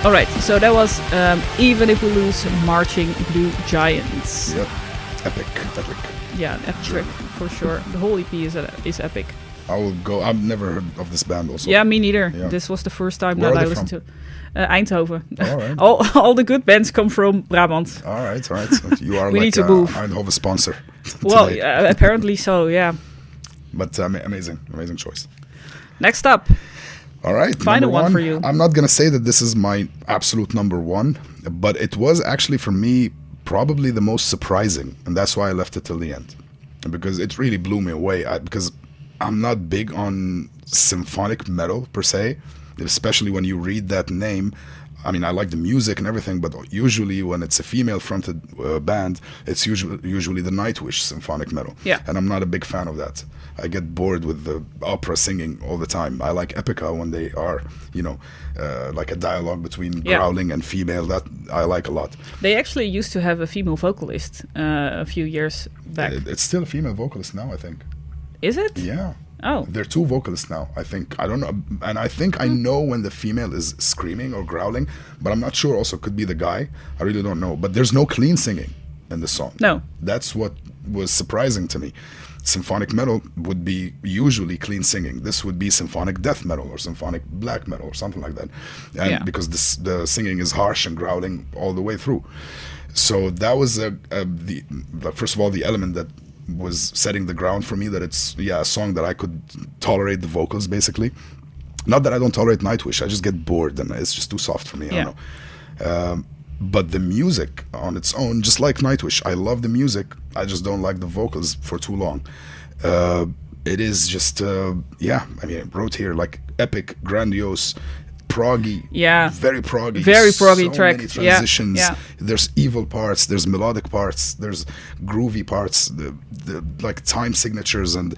S2: All right, so that was Even If We Lose Marching Blue Giants.
S3: Yep, epic.
S2: Yeah, an epic track for sure. The whole EP is epic.
S3: I will go. I've never heard of this band also.
S2: Yeah, me neither.
S3: Yeah.
S2: This was the first time
S3: Where
S2: that
S3: are
S2: I
S3: they
S2: listened to Eindhoven.
S3: All right.
S2: all the good bands come from Brabant.
S3: All right. You are
S2: We
S3: like
S2: need to move.
S3: Eindhoven sponsor.
S2: Well,
S3: today.
S2: apparently so, yeah.
S3: But amazing choice.
S2: Next up.
S3: All right,
S2: Final
S3: number
S2: one for you.
S3: I'm not gonna say that this is my absolute number one, but it was actually for me probably the most surprising, and that's why I left it till the end, because it really blew me away. Because I'm not big on symphonic metal per se, especially when you read that name. I mean, I like the music and everything, but usually when it's a female-fronted band, it's usually the Nightwish symphonic metal.
S2: Yeah.
S3: And I'm not a big fan of that. I get bored with the opera singing all the time. I like epica when they are, like a dialogue between growling and female. That I like a lot.
S2: They actually used to have a female vocalist a few years back.
S3: It's still a female vocalist now, I think.
S2: Is it?
S3: Yeah.
S2: Oh.
S3: They're two vocalists now, I think. I don't know. And I think I know when the female is screaming or growling, but I'm not sure. Also, could be the guy. I really don't know. But there's no clean singing in the song.
S2: No.
S3: That's what was surprising to me. Symphonic metal would be usually clean singing. This would be symphonic death metal or symphonic black metal or something like that. And because the singing is harsh and growling all the way through. So that was first of all, the element that was setting the ground for me that it's a song that I could tolerate the vocals basically. Not that I don't tolerate Nightwish, I just get bored and it's just too soft for me. I don't know. But the music on its own, just like Nightwish, I love the music. I just don't like the vocals for too long. It is just I mean, I wrote here like epic, grandiose, proggy, very proggy
S2: track.
S3: Many transitions.
S2: Yeah.
S3: There's evil parts, there's melodic parts, there's groovy parts, the like time signatures and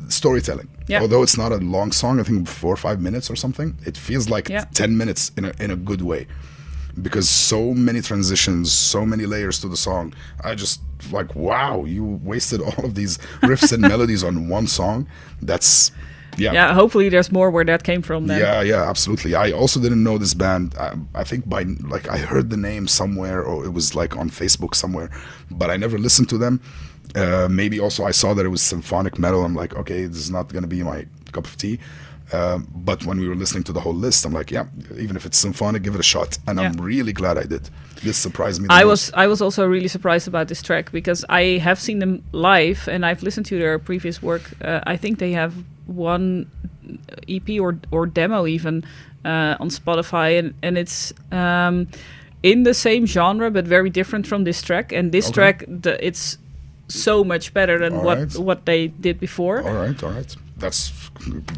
S3: storytelling.
S2: Yeah.
S3: Although it's not a long song, I think 4 or 5 minutes or something, it feels like 10 minutes in a good way, because so many transitions, so many layers to the song. I just like, wow, you wasted all of these riffs and melodies on one song. That's
S2: hopefully there's more where that came from then.
S3: Yeah, absolutely. I also didn't know this band. I think I heard the name somewhere, or it was like on Facebook somewhere, but I never listened to them. Maybe also I saw that it was symphonic metal. I'm like, okay, this is not going to be my cup of tea. But when we were listening to the whole list, I'm like, even if it's symphonic, give it a shot. And I'm really glad I did. This surprised me the most.
S2: I was also really surprised about this track, because I have seen them live and I've listened to their previous work. I think they have one EP or demo even on Spotify, and it's in the same genre but very different from this track. And this track, it's so much better than what they did before.
S3: All right. That's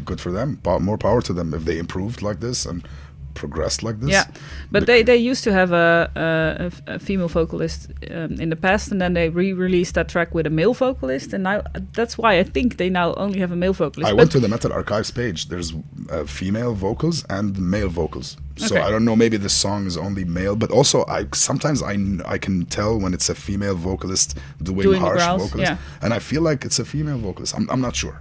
S3: good for them. More power to them if they improved like this and progressed like this.
S2: Yeah, but they used to have a female vocalist in the past, and then they re-released that track with a male vocalist, and now that's why I think they now only have a male vocalist.
S3: I went to the Metal Archives page. There's female vocals and male vocals. So I don't know, maybe this song is only male, but also sometimes I can tell when it's a female vocalist doing harsh vocals, and I feel like it's a female vocalist. I'm not sure.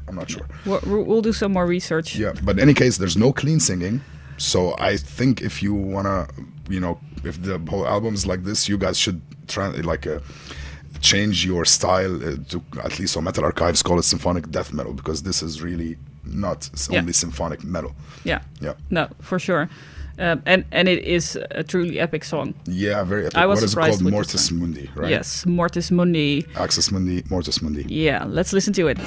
S2: We'll do some more research.
S3: Yeah, but in any case, there's no clean singing. So I think if you wanna, if the whole album is like this, you guys should try change your style to, at least on Metal Archives, call it symphonic death metal, because this is really not only symphonic metal.
S2: Yeah. No, for sure. And it is a truly epic song.
S3: Yeah, very epic.
S2: I was
S3: what is it
S2: surprised
S3: called? Mortis Mundi, right?
S2: Yes, Mortis Mundi.
S3: Axis Mundi, Mortis Mundi.
S2: Yeah, let's listen to it.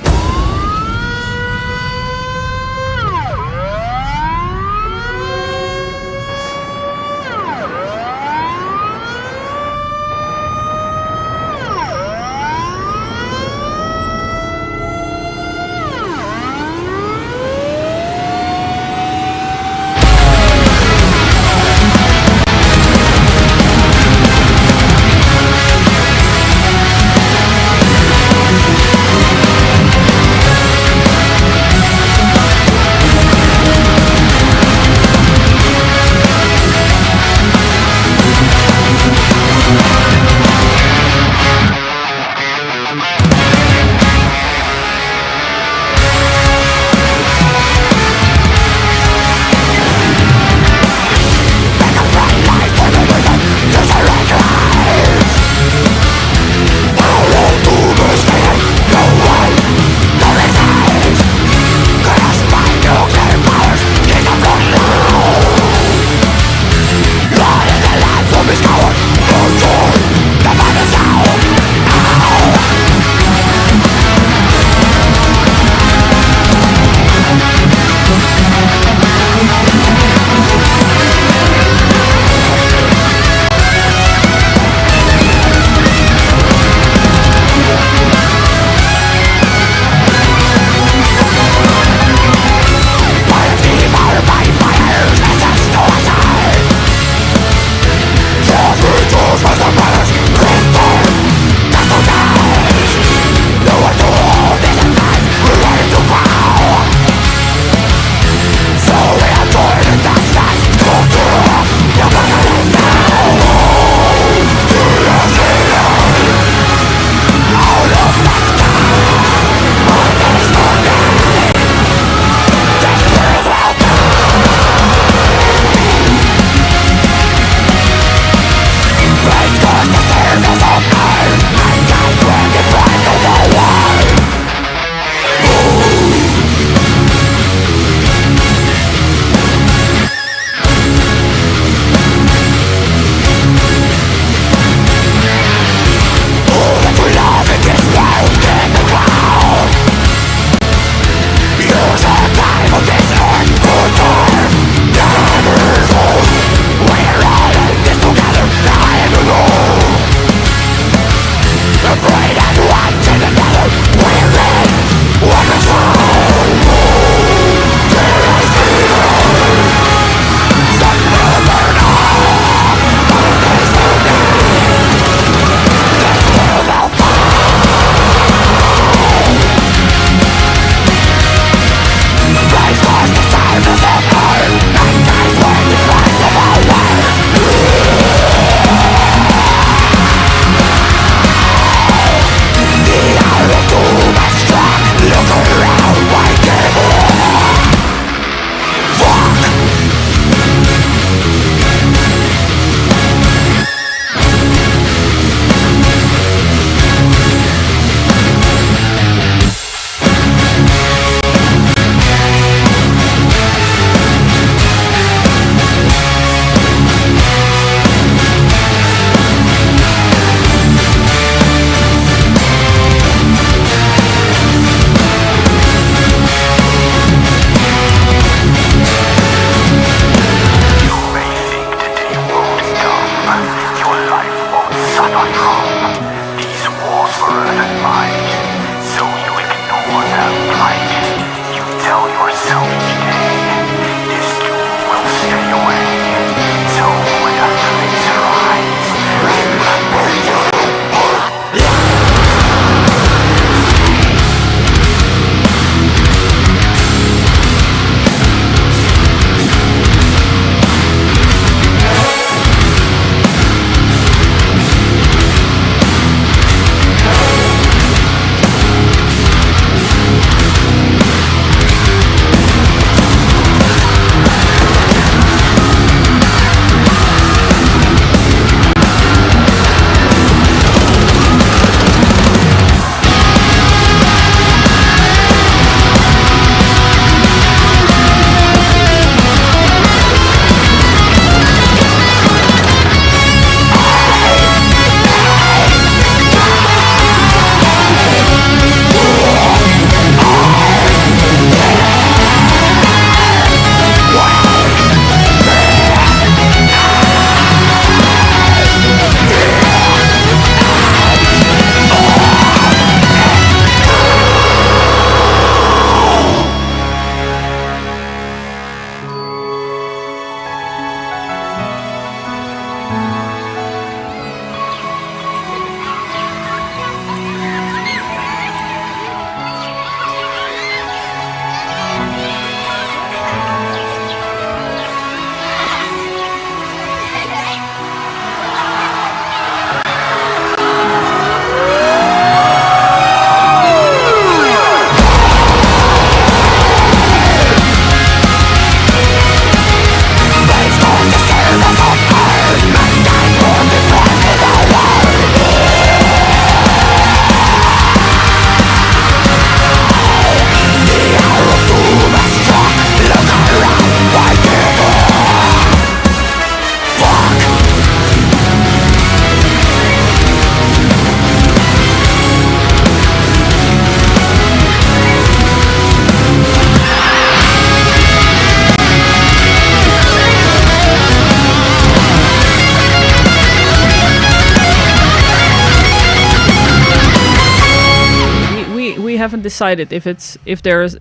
S2: haven't decided if there's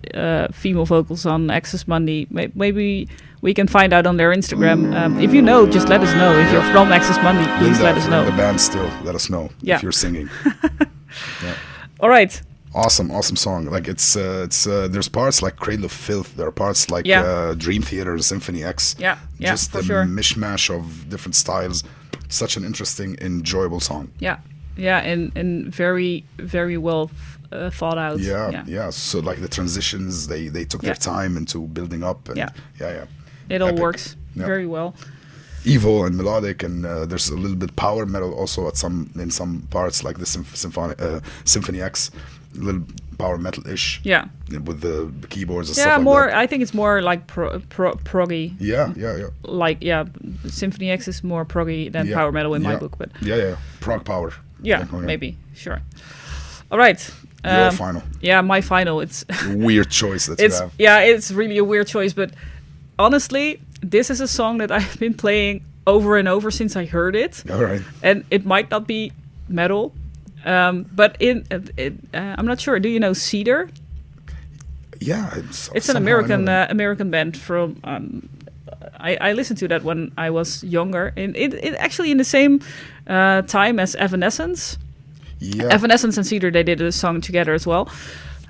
S2: female vocals on Access Mundi. Maybe we can find out on their Instagram. If you know, just let us know. If you're from Access Mundi, please let us know.
S3: The band still, let us know if you're singing. Yeah.
S2: All right.
S3: Awesome song. Like it's there's parts like Cradle of Filth. There are parts like Dream Theater, Symphony X.
S2: Yeah,
S3: just
S2: for
S3: the
S2: sure.
S3: mishmash of different styles. Such an interesting, enjoyable song.
S2: Yeah, and very, very well thought out.
S3: Yeah. So like the transitions, they took their time into building up. And
S2: It all works very well.
S3: Evil and melodic, and there's a little bit power metal also in some parts, like the Symphony X, a little power metal-ish.
S2: Yeah.
S3: With the keyboards and stuff like
S2: more.
S3: that.
S2: I think it's more like proggy.
S3: Yeah.
S2: Like Symphony X is more proggy than power metal in my book, but
S3: prog power.
S2: Yeah, maybe sure. All right.
S3: Your final.
S2: Yeah, my final. It's
S3: weird choice that you have.
S2: Yeah, it's really a weird choice, but honestly, this is a song that I've been playing over and over since I heard it.
S3: All right.
S2: And it might not be metal, but I'm not sure. Do you know Cedar?
S3: Yeah,
S2: it's an American band from. I listened to that when I was younger, and it actually in the same time as Evanescence.
S3: Yeah.
S2: Evanescence and Cedar, they did a song together as well.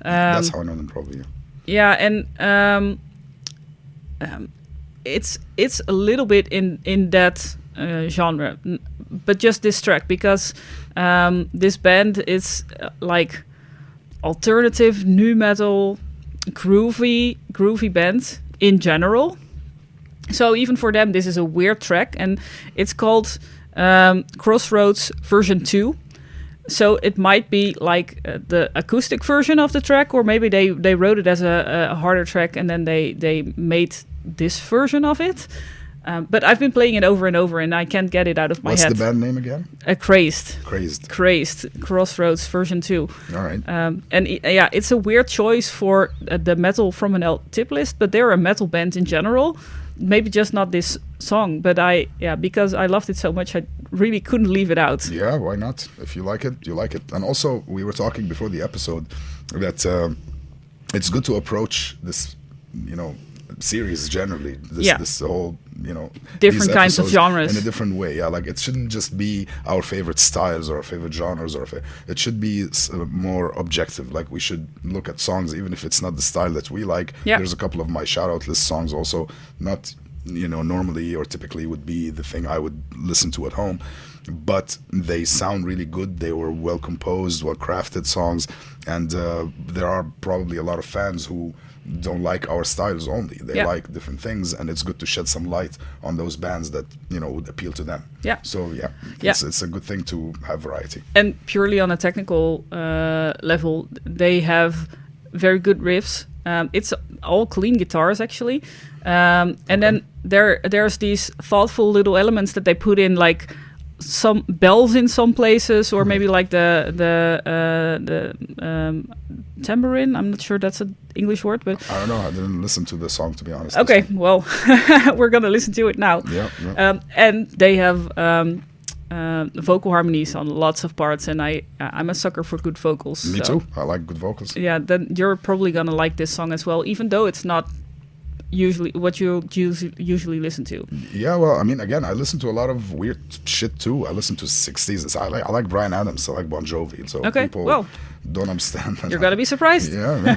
S3: That's how I know them, probably.
S2: Yeah, and it's a little bit in that genre, but just this track, because this band is like alternative nu metal, groovy band in general. So even for them, this is a weird track, and it's called Crossroads version 2. So it might be like the acoustic version of the track, or maybe they wrote it as a harder track and then they made this version of it. But I've been playing it over and over, and I can't get it out of my head.
S3: What's the band name again?
S2: Crazed. Crossroads version 2.
S3: All right.
S2: It's a weird choice for the MetalFromNL Tiplijst, but they're a metal band in general. Maybe just not this song, but because I loved it so much, I really couldn't leave it out.
S3: Yeah, why not? If you like it, you like it. And also, we were talking before the episode that it's good to approach this, series generally. This whole,
S2: different kinds of genres
S3: in a different way. Yeah, like it shouldn't just be our favorite styles or our favorite genres, it should be more objective. Like we should look at songs, even if it's not the style that we like.
S2: Yeah.
S3: There's a couple of my shout-out list songs also, not normally or typically would be the thing I would listen to at home, but they sound really good. They were well composed, well crafted songs, and there are probably a lot of fans who don't like our styles only. They like different things, and it's good to shed some light on those bands that would appeal to them.
S2: Yeah.
S3: So it's a good thing to have variety.
S2: And purely on a technical level, they have very good riffs. It's all clean guitars actually, and then there's these thoughtful little elements that they put in, like some bells in some places, or maybe like the tambourine. I'm not sure that's an English word, but
S3: I don't know. I didn't listen to the song, to be honest.
S2: Okay, well, we're gonna listen to it now.
S3: Yeah.
S2: And they have vocal harmonies on lots of parts, and I'm a sucker for good vocals.
S3: Me too. I like good vocals.
S2: Yeah, then you're probably gonna like this song as well, even though it's not usually what you usually listen to.
S3: Yeah, well, I mean, again, I listen to a lot of weird shit too. I listen to 60s. I like Bryan Adams. I like Bon Jovi. So people don't understand that.
S2: You're gonna be surprised.
S3: Yeah.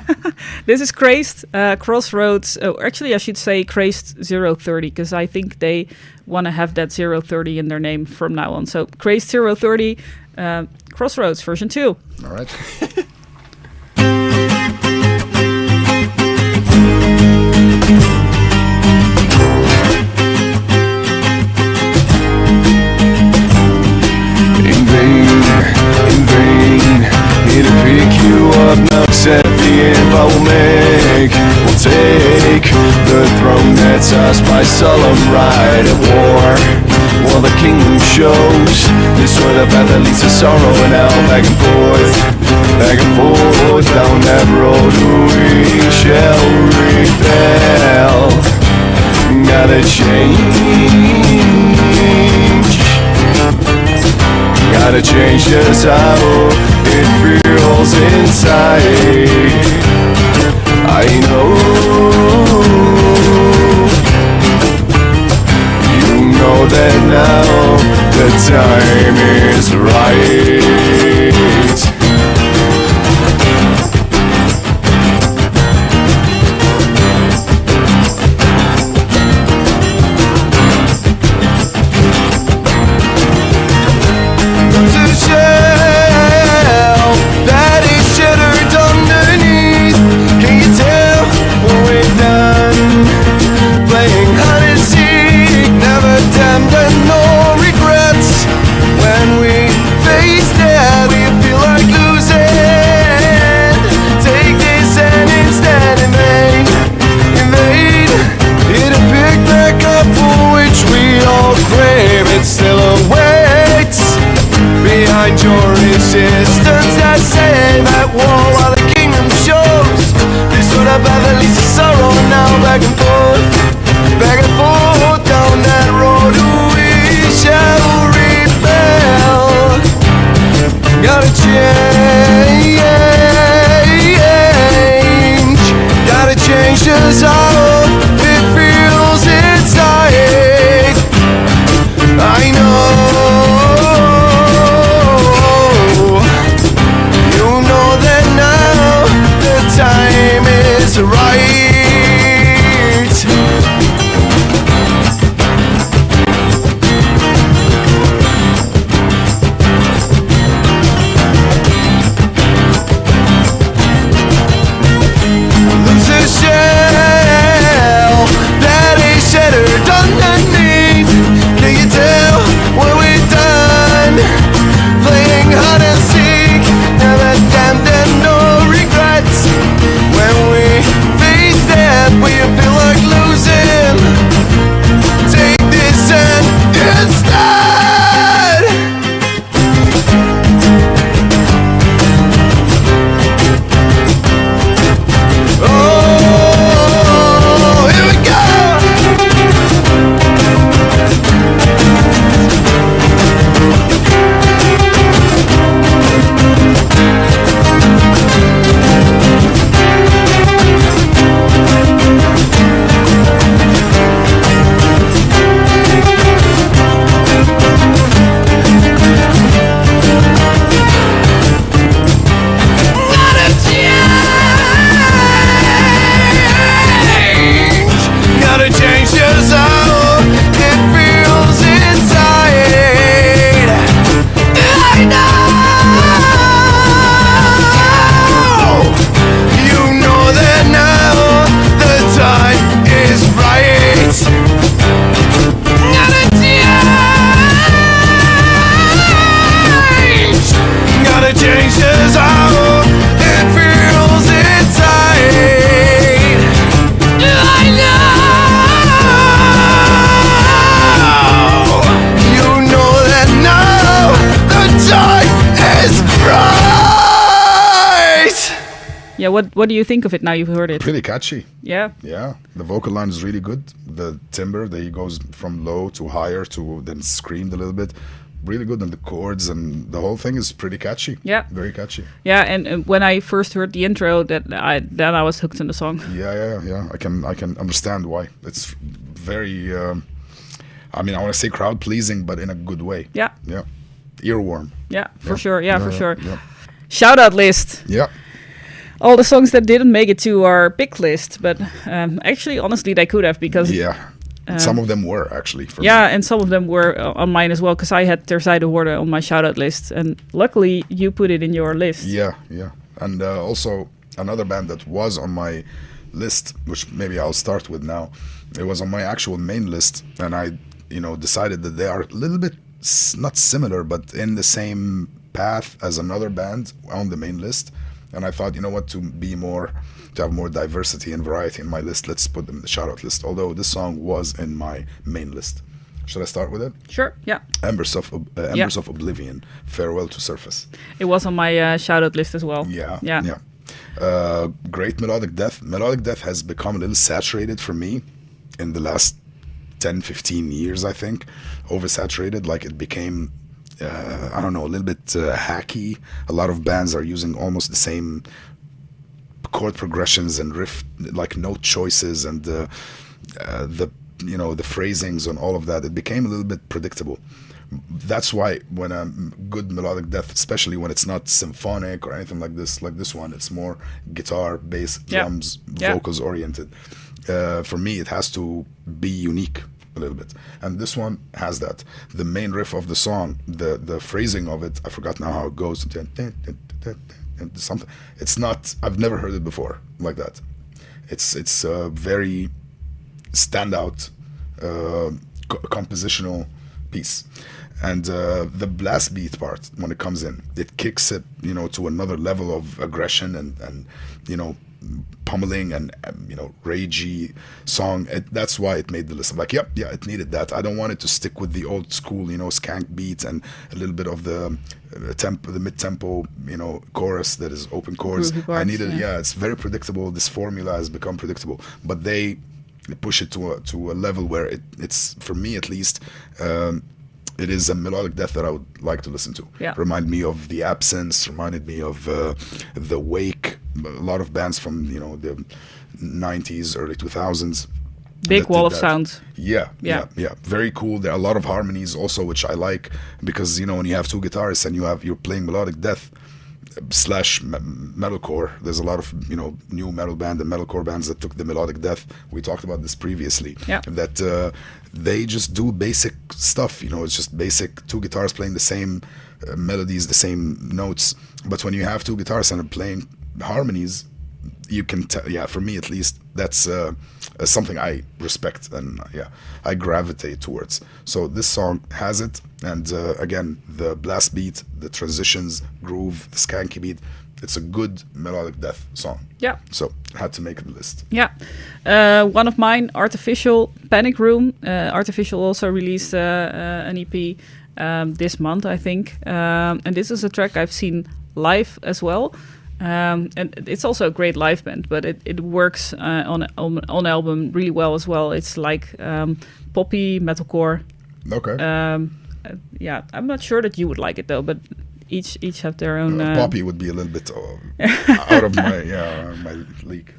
S2: This is Crazed, Crossroads. Actually, I should say Crazed 030, because I think they want to have that 030 in their name from now on. So Crazed 030, Crossroads version 2.
S3: All right.
S4: Here to pick you up, knocks at the end, but we'll take the throne that's ours by solemn right at war. While the kingdom shows this sort of path that leads to sorrow, and now back and forth down that road we shall rebel. Gotta change just how it feels inside. I know you know that now the time is right. Your resistance, I say that war while the kingdom shows this sort of path that leads to sorrow. Now back and forth down that road we shall rebel. Gotta change just how it feels inside. I know time is right. Lose a shell that is shattered underneath. Can you tell what we've done? Playing hide and seek, never damned and no regrets. When we
S2: What do you think of it now you've heard it?
S3: Pretty catchy.
S2: Yeah.
S3: Yeah, the vocal line is really good. The timbre, that he goes from low to higher to then screamed a little bit. Really good, and the chords and the whole thing is pretty catchy.
S2: Yeah,
S3: very catchy.
S2: Yeah, and when I first heard the intro, I was hooked on the song.
S3: Yeah. I can understand why. It's very. I want to say crowd pleasing, but in a good way.
S2: Yeah.
S3: Earworm.
S2: Yeah, for sure. Yeah, for sure.
S3: Yeah.
S2: Shout out list.
S3: Yeah.
S2: All the songs that didn't make it to our pick list, but actually, honestly, they could have because
S3: some of them were actually. For me.
S2: And some of them were on mine as well because I had Terzij de Horde on my shoutout list, and luckily you put it in your list.
S3: Yeah, and also another band that was on my list, which maybe I'll start with now. It was on my actual main list, and I, decided that they are a little bit not similar, but in the same path as another band on the main list. And I thought, to have more diversity and variety in my list, let's put them in the shoutout list. Although this song was in my main list. Should I start with it?
S2: Sure, yeah.
S3: Embers of Oblivion, Farewell to Surface.
S2: It was on my shoutout list as well.
S3: Yeah. Great melodic death. Melodic death has become a little saturated for me in the last 10-15 years, I think. Oversaturated, like it became a little bit hacky. A lot of bands are using almost the same chord progressions and riff, like note choices, and the phrasings and all of that. It became a little bit predictable. That's why when a good melodic death, especially when it's not symphonic or anything like this one, it's more guitar, bass, drums, vocals oriented. For me, it has to be unique a little bit, and this one has that. The main riff of the song, the phrasing of it, I forgot now how it goes. Something. It's not. I've never heard it before like that. It's a very standout compositional piece, and the blast beat part, when it comes in, it kicks it to another level of aggression and pummeling and ragey song. That's why it made the list. I'm like, it needed that. I don't want it to stick with the old school skank beat and a little bit of the mid-tempo chorus that is open chords.
S2: Parts,
S3: I needed it's very predictable. This formula has become predictable, but they push it to a level where it's, for me at least, it is a melodic death that I would like to listen to. Remind me of The Absence, reminded me of The Wake, a lot of bands from the 90s, early 2000s.
S2: Big wall of sound.
S3: Yeah. Very cool. There are a lot of harmonies also, which I like, because when you have two guitarists and you're playing melodic death / metalcore, there's a lot of new metal band and metalcore bands that took the melodic death. We talked about this previously. That they just do basic stuff. It's just basic two guitars playing the same melodies, the same notes. But when you have two guitars and playing harmonies, you can tell. For me at least, that's something I respect and I gravitate towards. So this song has it, and again, the blast beat, the transitions, groove, the skanky beat, it's a good melodic death song. So I had to make the list.
S2: One of mine, Artificial, Panic Room. Artificial also released an EP this month, I think, and this is a track I've seen live as well. And it's also a great live band, but it works on album really well as well. It's like poppy metalcore.
S3: Okay.
S2: I'm not sure that you would like it though, but each have their own.
S3: Poppy would be a little bit out of my league.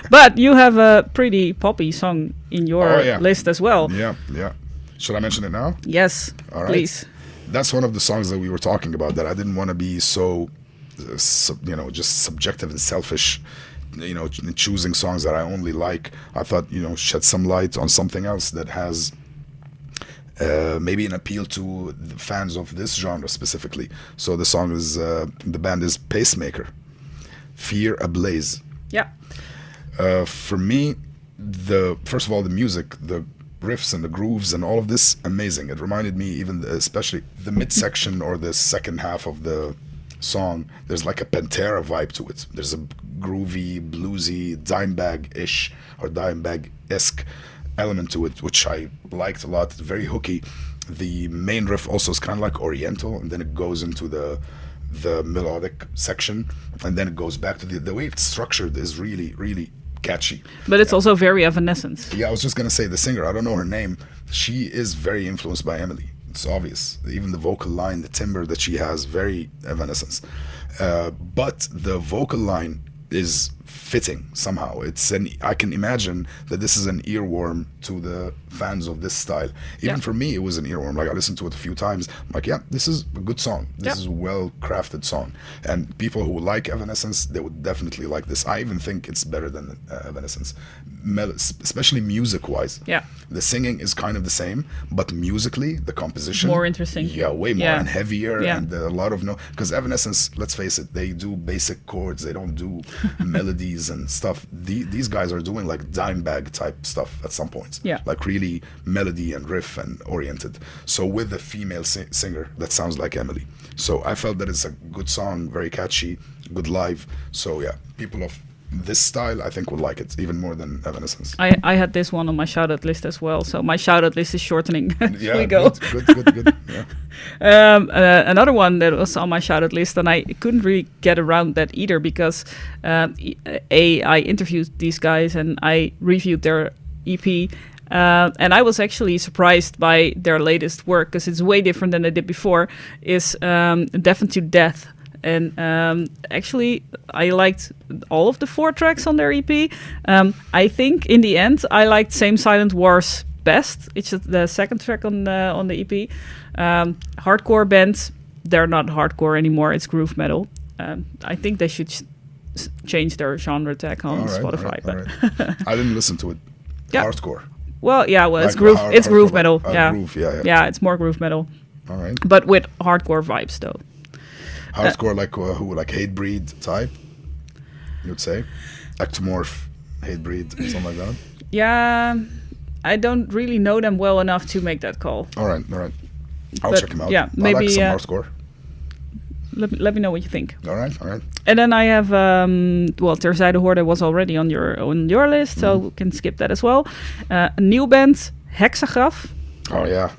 S2: But you have a pretty poppy song in your list as well.
S3: Yeah. Should I mention it now?
S2: Yes,
S3: all right.
S2: Please.
S3: That's one of the songs that we were talking about, that I didn't want to be so just subjective and selfish, in choosing songs that I only like. I thought, shed some light on something else that has maybe an appeal to the fans of this genre specifically. So the song is, the band is Pacemaker, Fear Ablaze. For me, first of all, the music, the riffs and the grooves and all of this, amazing. It reminded me, even especially the midsection or the second half of the song, there's like a Pantera vibe to it. There's a groovy, bluesy, Dimebag-ish or Dimebag-esque element to it, which I liked a lot. Very hooky. The main riff also is kind of like Oriental, and then it goes into the the melodic section, and then it goes back to the way it's structured is really, really catchy.
S2: But it's also very Evanescence.
S3: Yeah, I was just gonna say the singer. I don't know her name. She is very influenced by Emily. It's obvious. Even the vocal line, the timbre that she has, very Evanescence. But the vocal line is fitting somehow. I can imagine that this is an earworm to the fans of this style. Even for me, it was an earworm. Like, I listened to it a few times. I'm like, yeah, this is a good song. This is a well-crafted song. And people who like Evanescence, they would definitely like this. I even think it's better than Evanescence, especially music-wise.
S2: Yeah.
S3: The singing is kind of the same, but musically, the composition...
S2: More interesting.
S3: Yeah, way more and heavier, and a lot of Because Evanescence, let's face it, they do basic chords. They don't do melodies and stuff. These guys are doing like dime bag type stuff at some points.
S2: Yeah.
S3: Like really melody and riff and oriented. So with a female singer that sounds like Emily. So I felt that it's a good song, very catchy, good live. So yeah, people of this style, I think, will like it even more than Evanescence.
S2: I had this one on my shoutout list as well, so my shoutout list is shortening.
S3: Yeah,
S2: we go.
S3: Good. Yeah.
S2: Another one that was on my shoutout list, and I couldn't really get around that either because I interviewed these guys and I reviewed their EP. And I was actually surprised by their latest work because it's way different than they did before. Is Deafened to Death. And actually, I liked all of the 4 tracks on their EP. I think in the end, I liked Same Silent Wars best. It's the second track on the EP. Hardcore bands, they're not hardcore anymore. It's groove metal. I think they should change their genre tag on Spotify.
S3: All right. I didn't listen to it.
S2: Yeah.
S3: Hardcore.
S2: Well,
S3: Like
S2: it's groove. It's groove metal.
S3: Groove, yeah.
S2: Yeah, it's more groove metal.
S3: All right.
S2: But with hardcore vibes, though.
S3: Hardcore, like Hatebreed type, you'd say? Ectomorph, Hatebreed, something like that?
S2: Yeah, I don't really know them well enough to make that call.
S3: All right. I'll check them out.
S2: Yeah,
S3: I
S2: maybe
S3: like some hardcore.
S2: Let me know what you think.
S3: All right.
S2: And then I have Terzij the Horde was already on your list, so we can skip that as well. A new band, Hexagraph.
S3: Oh yeah.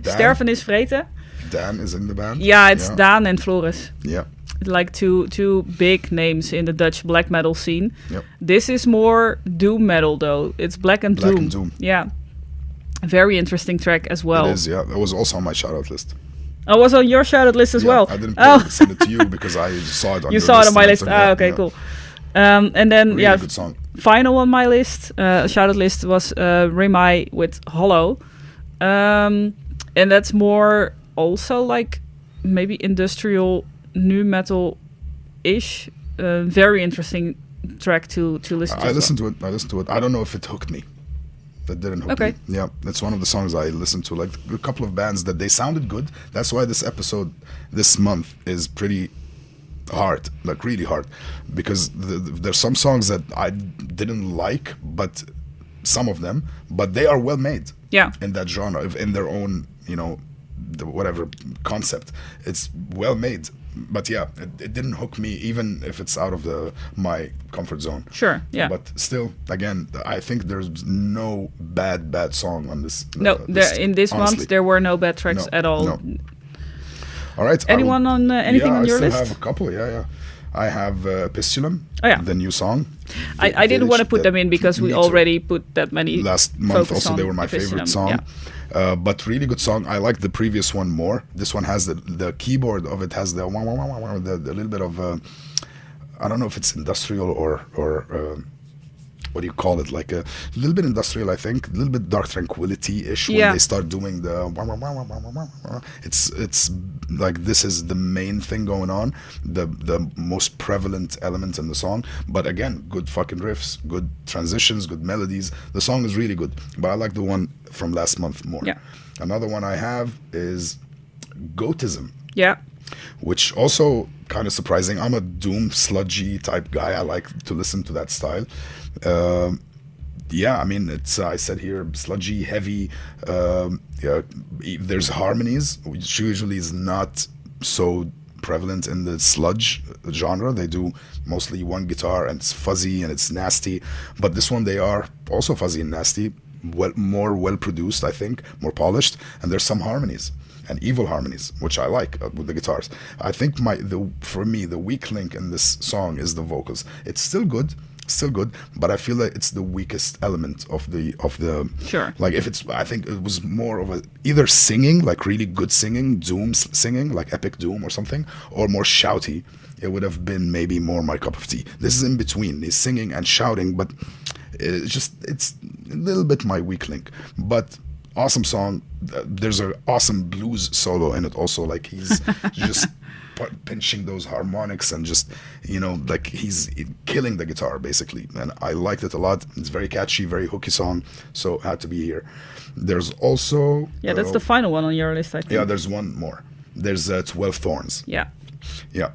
S2: Sterven is vreten.
S3: Dan is in the band.
S2: Yeah, it's Daan and Floris.
S3: Yeah.
S2: Like two big names in the Dutch black metal scene.
S3: Yep.
S2: This is more doom metal though. It's black and doom. Yeah. Very interesting track as well.
S3: It is, yeah. It was also on my shoutout list.
S2: I was on your shoutout list as well.
S3: I didn't send it to you because I saw it on your list.
S2: You saw it on my list. Okay, cool. And then
S3: really good song.
S2: Final on my list, shoutout list was Remai with Hollow. And that's more also like maybe industrial nu metal-ish. Very interesting track to listen to.
S3: I listened to it. I don't know if it hooked me. That didn't hook me. Yeah, that's one of the songs I listened to. Like a couple of bands that they sounded good. That's why this episode this month is pretty hard, like really hard, because there's some songs that I didn't like, but some of them, but they are well made.
S2: Yeah.
S3: In that genre, in their own, whatever concept, it's well made. But yeah, it didn't hook me, even if it's out of my comfort zone.
S2: Sure, yeah.
S3: But still, again, I think there's no bad song on this.
S2: No, in this month there were no bad tracks at all.
S3: No. All right.
S2: Anything on your list?
S3: I have a couple. Yeah. I have Pistulum, the new song.
S2: I didn't want to put them in because we already put that many
S3: last month. Also, they were my favorite song. Yeah. But really good song. I like the previous one more. This one has the keyboard of it has the little bit of I don't know if it's industrial or what do you call it? Like a little bit industrial, I think. A little bit Dark Tranquility-ish when they start doing the it's like this is the main thing going on, the most prevalent element in the song. But again, good fucking riffs, good transitions, good melodies. The song is really good. But I like the one from last month more. Yeah. Another one I have is Goatism.
S2: Yeah.
S3: Which also kind of surprising. I'm a doom sludgy type guy. I like to listen to that style. I mean, it's I said here sludgy, heavy. There's harmonies, which usually is not so prevalent in the sludge genre. They do mostly one guitar and it's fuzzy and it's nasty. But this one, they are also fuzzy and nasty. More well produced, I think, more polished, and there's some harmonies. and evil harmonies, which I like with the guitars. I think for me the weak link in this song is the vocals. It's still good, but I feel like it's the weakest element of the
S2: Sure.
S3: Like I think it was more of either singing, like really good singing, doom singing, like epic doom or something, or more shouty. It would have been maybe more my cup of tea. This is in between. He's singing and shouting, but it's a little bit my weak link. But awesome song. There's an awesome blues solo in it also. Like he's just pinching those harmonics and just, like he's killing the guitar basically. And I liked it a lot. It's very catchy, very hooky song. So it had to be here. There's also...
S2: Yeah, that's the final one on your list, I think.
S3: Yeah, there's one more. There's 12 Thorns.
S2: Yeah.
S3: Yeah.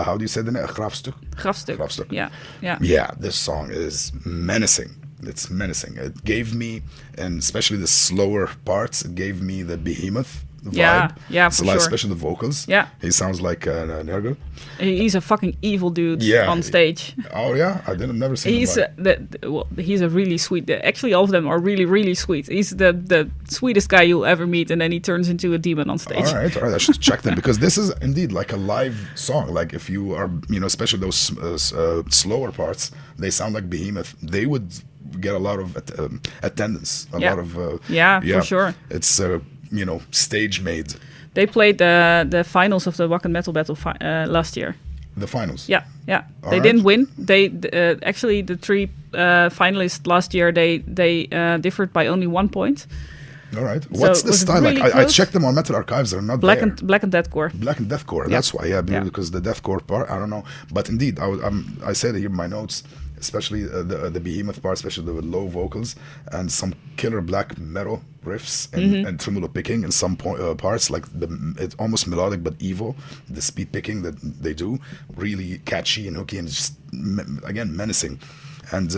S3: How do you say the name? Grafstuk?
S2: Grafstuk. Yeah.
S3: Yeah, this song is menacing. It's menacing. It gave me, and especially the slower parts, it gave me the Behemoth vibe.
S2: Yeah, for sure.
S3: Especially the vocals.
S2: Yeah.
S3: He sounds like Nergal.
S2: He's a fucking evil dude on stage.
S3: Oh, yeah? I didn't never see him.
S2: He's a really sweet... Actually, all of them are really, really sweet. He's the sweetest guy you'll ever meet, and then he turns into a demon on stage.
S3: All right. I should check them, because this is indeed like a live song. Like if you are, especially those slower parts, they sound like Behemoth. They would get a lot of attendance. A lot of...
S2: for sure.
S3: It's... stage made.
S2: They played the finals of the Wacken Metal Battle last year.
S3: The finals?
S2: Yeah. They didn't win. They actually, the 3 finalists last year, they differed by only 1 point.
S3: All right. What's the style really like? I checked them on Metal Archives. They're not
S2: Black
S3: there.
S2: Black and Deathcore.
S3: Black and Deathcore. That's why. Because the Deathcore part, I don't know. But indeed, I said here in my notes, especially the Behemoth part, especially the low vocals and some killer black metal riffs and tremolo picking in some parts, like it's almost melodic but evil. The speed picking that they do, really catchy and hooky and just again menacing. And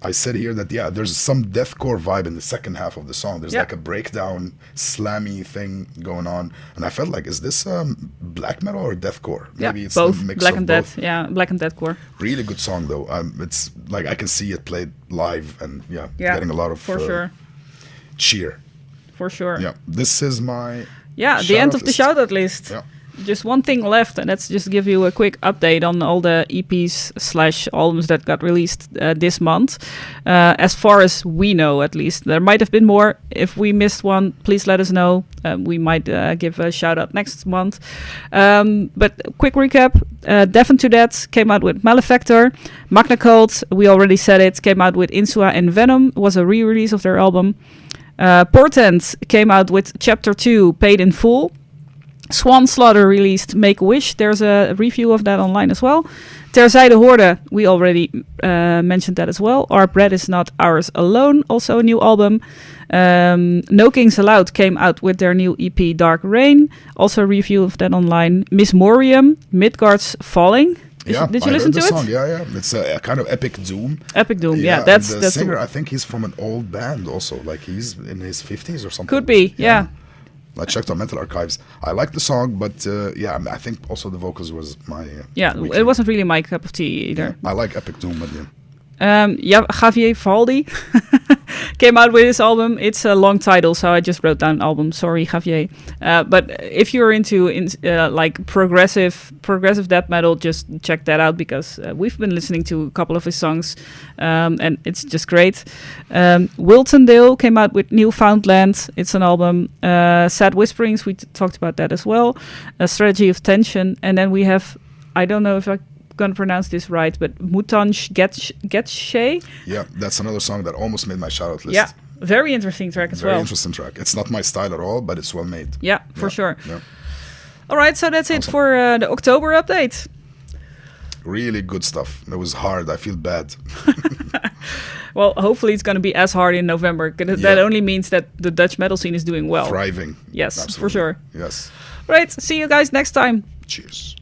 S3: I said here that there's some deathcore vibe in the second half of the song. There's like a breakdown, slammy thing going on, and I felt like, is this black metal or deathcore? Maybe it's
S2: both.
S3: A mix
S2: Black
S3: of
S2: and
S3: both.
S2: Death. Yeah, Black and Deathcore.
S3: Really good song though. It's like I can see it played live and getting a lot of
S2: for sure.
S3: cheer.
S2: For sure.
S3: Yeah, this is my
S2: the end of the shoutout list.
S3: Yeah.
S2: Just one thing left, and let's just give you a quick update on all the EPs/albums that got released this month. As far as we know, at least. There might have been more. If we missed one, please let us know. We might give a shout out next month. But quick recap. Deafen to Death came out with Malefactor. Magnacult, we already said it, came out with Insua and Venom. Was a re-release of their album. Portent came out with Chapter 2, Paid in Full. Swan Slaughter released Make-A-Wish. There's a review of that online as well. Terzij the Horde, we already mentioned that as well. Our Bread Is Not Ours Alone, also a new album. No Kings Allowed came out with their new EP Dark Rain. Also a review of that online. Miss Morium, Midgard's Falling. Did you listen to it?
S3: Song. Yeah. It's a kind of epic doom.
S2: Epic doom, that's
S3: the singer. I think he's from an old band also. Like he's in his 50s or something.
S2: Could be, yeah.
S3: I checked on Metal Archives. I like the song, but I think also the vocals was my...
S2: it wasn't really my cup of tea either.
S3: I like epic doom, but
S2: Javier Valdi came out with his album. It's a long title, so I just wrote down album. Sorry, Javier. But if you're into like progressive death metal, just check that out, because we've been listening to a couple of his songs, and it's just great. Wiltondale came out with Newfoundland. It's an album. Sad Whisperings, we talked about that as well. A Strategy of Tension, and then we have, I don't know if I gonna pronounce this right, but Mutanj Getshay.
S3: Yeah, that's another song that almost made my shout-out list.
S2: Yeah, very interesting track as well.
S3: Very interesting track. It's not my style at all, but it's well made.
S2: Yeah, for sure.
S3: Yeah.
S2: All right, so that's it for the October update.
S3: Really good stuff. It was hard. I feel bad.
S2: Well, hopefully it's going to be as hard in November. That only means that the Dutch metal scene is doing well.
S3: Thriving.
S2: Yes,
S3: absolutely.
S2: for sure.
S3: Yes.
S2: Right, see you guys next time.
S3: Cheers.